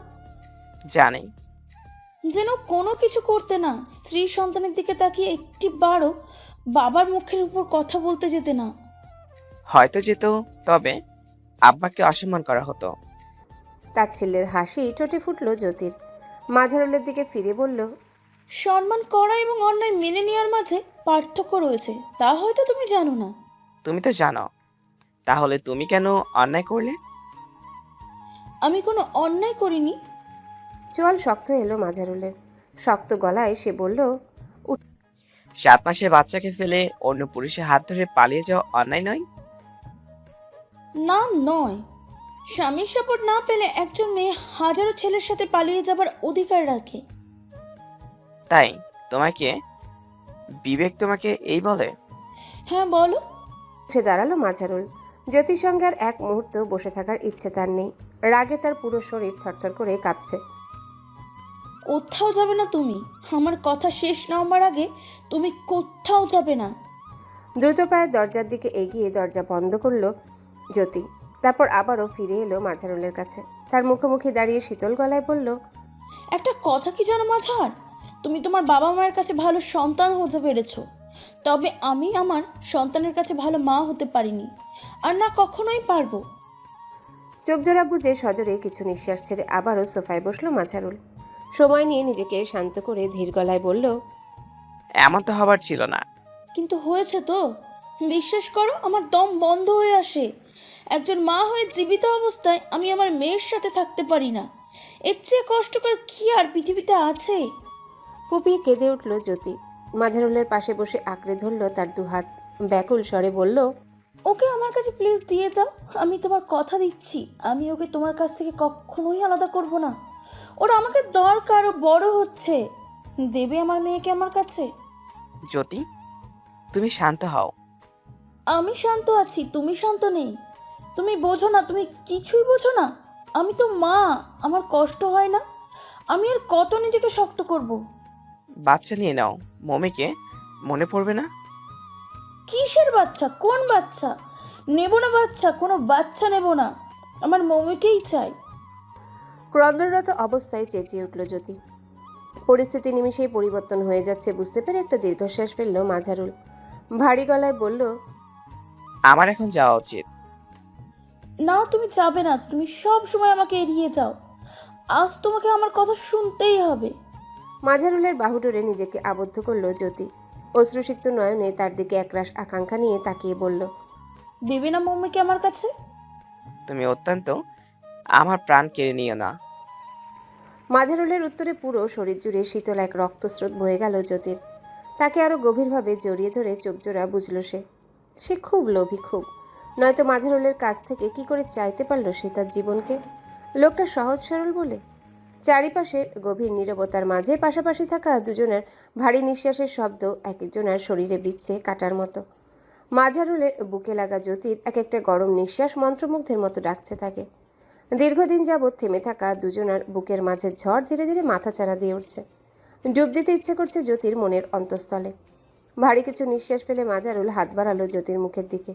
জানি। যেন কোনো কিছু করতে না, স্ত্রী সন্তানের দিকে তাকিয়ে একটি বারও বাবার মুখের উপর কথা বলতে যেতে না। হয়তো যেত, তবে আব্বাকে অসম্মান করা হতো। তাচ্ছিল্যের হাসি ঠোঁটে ফুটল জ্যোতির। মাঝারুলের দিকে ফিরে বলল, সম্মান করা এবং অন্যায় মেনে নেওয়ার মাঝে পার্থক্য রয়েছে, তা হয়তো তুমি জানো না। তুমি তো জানো, তাহলে তুমি কেন অন্যায় করলে? আমি কোনো অন্যায় করিনি। চোয়াল শক্ত এলো মাঝারুলের। শক্ত গলায় সে বলল, 7 মাসের বাচ্চাকে ফেলে অন্য পুরুষের হাত ধরে পালিয়ে যাওয়া অন্যায় নয়? না, নয়। স্বামীর সাপোর্ট না পেলে একজন মেয়ে হাজারো ছেলের সাথে পালিয়ে যাবার অধিকার রাখে। তাই তোমাকে বিবেক তোমাকে এই বলে? হ্যাঁ, বলো। উঠে দাঁড়ালো মাঝারুল। জ্যোতির সঙ্গে আর এক মুহূর্ত বসে থাকার ইচ্ছে তার নেই। রাগে তার পুরো শরীর থরথর করে কাঁপছে। কোথাও যাবে না তুমি। আমার কথা শেষ না হবার আগে তুমি কোথাও যাবে না। দ্রুত প্রায় দরজার দিকে এগিয়ে দরজা বন্ধ করলো জ্যোতি। তারপর আবারও ফিরে এলো মাঝারুলের কাছে। তার মুখোমুখি দাঁড়িয়ে শীতল গলায় বলল, একটা কথা কি জানো মাঝার, তুমি তোমার বাবা মায়ের কাছে ভালো সন্তান হতে পেরেছো, তবে আমি আমার সন্তানের কাছে ভালো মা হতে পারিনি, আর না কখনোই পারবো। চোখ জোড়া বুঝে সজোরে কিছু নিঃশ্বাস ছেড়ে আবারও সোফায় বসলো মাঝারুল। সময় নিয়ে নিজেকে শান্ত করে ধীর গলায় বলল, এমন তো হবার ছিল না। কিন্তু হয়েছে তো। বিশ্বাস করো, আমার দম বন্ধ হয়ে আসে। একজন মা হয়ে জীবিত অবস্থায় আমি আমার মেয়ের সাথে থাকতে পারি না। এর চেয়ে কষ্টকর কি আর পৃথিবীতে আছে? ফুপিয়ে কেঁদে উঠল জ্যোতি। মাঝারুলের পাশে বসে আঁকড়ে ধরল তার দুহাত। ব্যাকুল স্বরে বলল, ওকে আমার কাছে প্লিজ দিয়ে যাও। আমি তোমার কথা দিচ্ছি, আমি ওকে তোমার কাছ থেকে কখনোই আলাদা করব না। ওরা আমাকে দরকার, ও বড় হচ্ছে। দেবে আমার মেয়েকে আমার কাছে। জ্যোতি, তুমি শান্ত হও। আমি শান্ত আছি, তুমি শান্ত নেই। তুমি বোঝো না, তুমি কিছুই বোঝো না। আমি তো মা, আমার কষ্ট হয় না? আমি আর কত নিজেকে শক্ত করব? বাচ্চা নিয়ে নাও, মমিকে মনে পড়বে না? কিসের বাচ্চা? কোন বাচ্চা? নেব না বাচ্চা, কোনো বাচ্চা নেব না। আমার মমিকেই চাই। ক্রন্দনরত অবস্থায় চেঁচিয়ে উঠল জ্যোতি। পরিস্থিতি নিমিষেই পরিবর্তন হয়ে যাচ্ছে বুঝতে পেরে একটা দীর্ঘশ্বাস ফেলল মাঝারুল। ভারী গলায় বলল, আমার এখন যাওয়া উচিত। না, তুমি যাবে না। তুমি সব সময় আমাকে এড়িয়ে যাও। আজ তোমাকে আমার কথা শুনতেই হবে। মাঝারুলের বাহু ধরে নিজেকে আবদ্ধ করল জ্যোতি। অশ্রুসিক্ত নয়নে তার দিকে একরাশ আকাঙ্ক্ষা নিয়ে তাকিয়ে বলল, দেবে না মম্মিকে আমার কাছে? তুমি অত্যন্ত আমার প্রাণ কেড়ে নিও না। মাঝারুলের উত্তরে পুরো শরীর জুড়ে শীতল এক রক্তস্রোত বয়ে গেল জ্যোতির। তাকে আরো গভীরভাবে জড়িয়ে ধরে চোখ জোড়া বুঝল সে খুব লোভী, খুব। নয়তো মাঝারুলের কাছ থেকে কি করে চাইতে পারল সে তার জীবনকে? লোকটা সহজ সরল বলে। চারিপাশে গভীর নীরবতার মাঝে পাশাপাশি থাকা দুজনের ভারী নিঃশ্বাসের শব্দ এক একজনের শরীরে বিচ্ছে কাটার মতো। মাঝারুলের বুকে লাগা জ্যোতির এক একটা গরম নিঃশ্বাস মন্ত্রমুগ্ধের মতো ডাকছে তাকে। দীর্ঘদিন যাবৎ থেমে থাকা দুজনার বুকের মাঝে ঝড় ধীরে ধীরে মাথাচাড়া দিয়ে উঠছে। ডুব দিতে ইচ্ছে করছে জ্যোতির মনের অন্তঃস্থলে। ভারী কিছু নিঃশ্বাস ফেলে মাঝারুল হাত বাড়ালো জ্যোতির মুখের দিকে।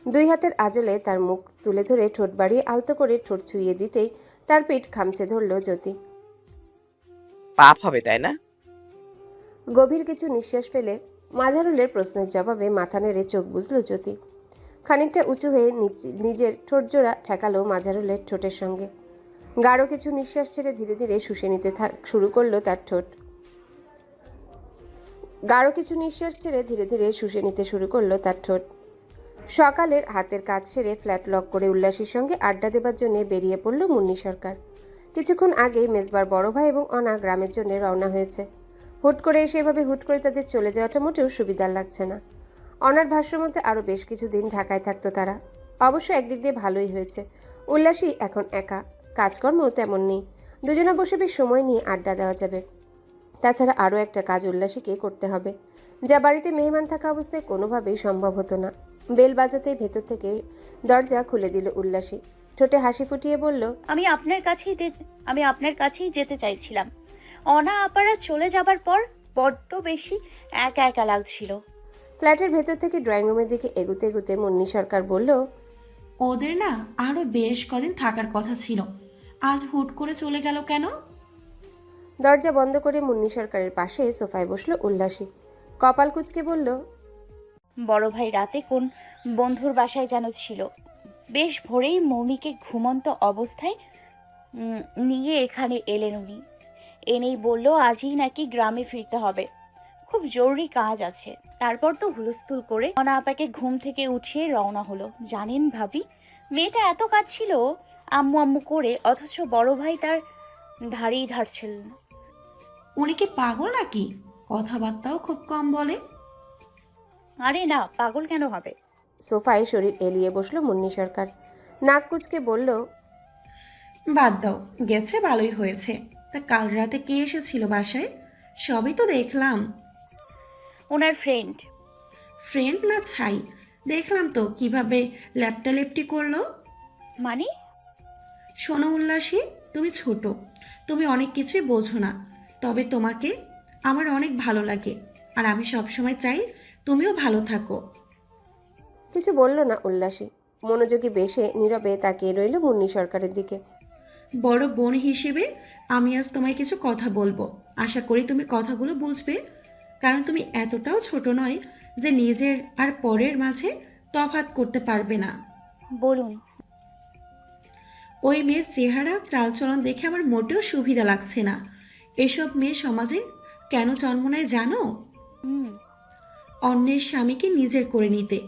দুই হাতের আঁচলে তার মুখ তুলে ধরে ঠোঁট বাড়িয়ে আলতো করে ঠোঁট ছুঁয়ে দিতেই তার পিঠ খামচে ধরল জ্যোতি। পাপ হবে, তাই না? গভীর কিছু নিঃশ্বাস ফেলে মাঝারুলের প্রশ্নের জবাবে মাথা নেড়ে চোখ বুঝল জ্যোতি। খানিকটা উঁচু হয়ে নিজের ঠোঁট জোড়া ঠেকালো মাঝারুলের ঠোঁটের সঙ্গে। গাঢ় কিছু নিঃশ্বাস ছেড়ে ধীরে ধীরে শুষে নিতে শুরু করলো তার ঠোঁট। গাঢ় কিছু নিঃশ্বাস ছেড়ে ধীরে ধীরে শুষে নিতে শুরু করলো তার ঠোঁট। সকালের হাতের কাজ সেরে ফ্ল্যাট লক করে উল্লাসীর সঙ্গে আড্ডা দেবার জন্য বেরিয়ে পড়ল মুন্নি সরকার। কিছুক্ষণ আগেই মেজবার বড় ভাই এবং অনা গ্রামের জন্য রওনা হয়েছে। হুট করে সেভাবে হুট করে তাদের চলে যাওয়াটা মোটেও সুবিধার লাগছে না। অনার ভাষ্য মধ্যে আরও বেশ কিছুদিন ঢাকায় থাকতো তারা। অবশ্য একদিক দিয়ে ভালোই হয়েছে। উল্লাসী এখন একা, কাজকর্মও তেমন নেই। দুজনে বসে বেশ সময় নিয়ে আড্ডা দেওয়া যাবে। তাছাড়া আরও একটা কাজ উল্লাসীকে করতে হবে, যা বাড়িতে মেহমান থাকা অবস্থায় কোনোভাবেই সম্ভব হতো না। বেল বাজাতেই ভেতর থেকে দরজা খুলে দিল উল্লাসী। ঠোঁটে হাসি ফুটিয়ে বলল, আমি আপনার কাছেই যেতে চাইছিলাম। অনা আপারা চলে যাবার পর বড্ড বেশি একা একা লাগছিল। ফ্ল্যাটের ভেতর থেকে ড্রয়িং রুমের দিকে এগুতে এগুতে মুন্নি সরকার বলল, ওদের না আরো বেশ কদিন থাকার কথা ছিল, আজ হুট করে চলে গেল কেন? দরজা বন্ধ করে মুন্নি সরকারের পাশে সোফায় বসলো উল্লাসী। কপাল কুঁচকে বলল, বড় ভাই রাতে কোন বন্ধুর বাসায় যেন ছিল। বেশ ভোরেই মৌমিকে ঘুমন্ত অবস্থায় নিয়ে এখানে এলেন উনি। এনেই বলল আজই নাকি গ্রামে ফিরতে হবে, খুব জরুরি কাজ আছে। তারপর তো হুলস্থুল করে অনা আপাকে ঘুম থেকে উঠিয়ে রওনা হলো। জানেন ভাবি, মেয়েটা এত কাজ ছিল আম্মু আম্মু করে, অথচ বড় ভাই তার ধারেই ধারছিলেন না। উনি কি পাগল নাকি? কথাবার্তাও খুব কম বলে। আরে না, পাগল কেন হবে? সোফায় শরীর এলিয়ে বসলো মুন্নি সরকার। নাক কুঁচকে বলল, বাদ দাও, গেছে ভালোই হয়েছে। তা কাল রাতে কে এসেছিল বাসায়? সবই তো দেখলাম। ওনার ফ্রেন্ড। ফ্রেন্ড না ছাই, দেখলাম তো কিভাবে ল্যাপটালেপটি করলো। মানে? শোনো উল্লাসী, তুমি ছোট, তুমি অনেক কিছুই বোঝো না। তবে তোমাকে আমার অনেক ভালো লাগে, আর আমি সবসময় চাই তুমিও ভালো থাকো। কিছু বলল না উল্লাসী। মনোযোগী বেশে নীরবে তাকিয়ে রইল মুন্নি সরকারের দিকে। বড় বোন হিসেবে আমি আজ তোমায় কিছু কথা বলবো, আশা করি তুমি কথাগুলো বুঝবে, কারণ তুমি এতটাও ছোট নয় যে নিজের আর পরের মাঝে তফাৎ করতে পারবে না। বলুন। ওই মেয়ের চেহারা চালচলন দেখে আমার মোটেও সুবিধা লাগছে না। এসব মেয়ে সমাজে কেন জন্ম নেয় জানো? অন্যের স্বামীকে নিজের করে নিতে,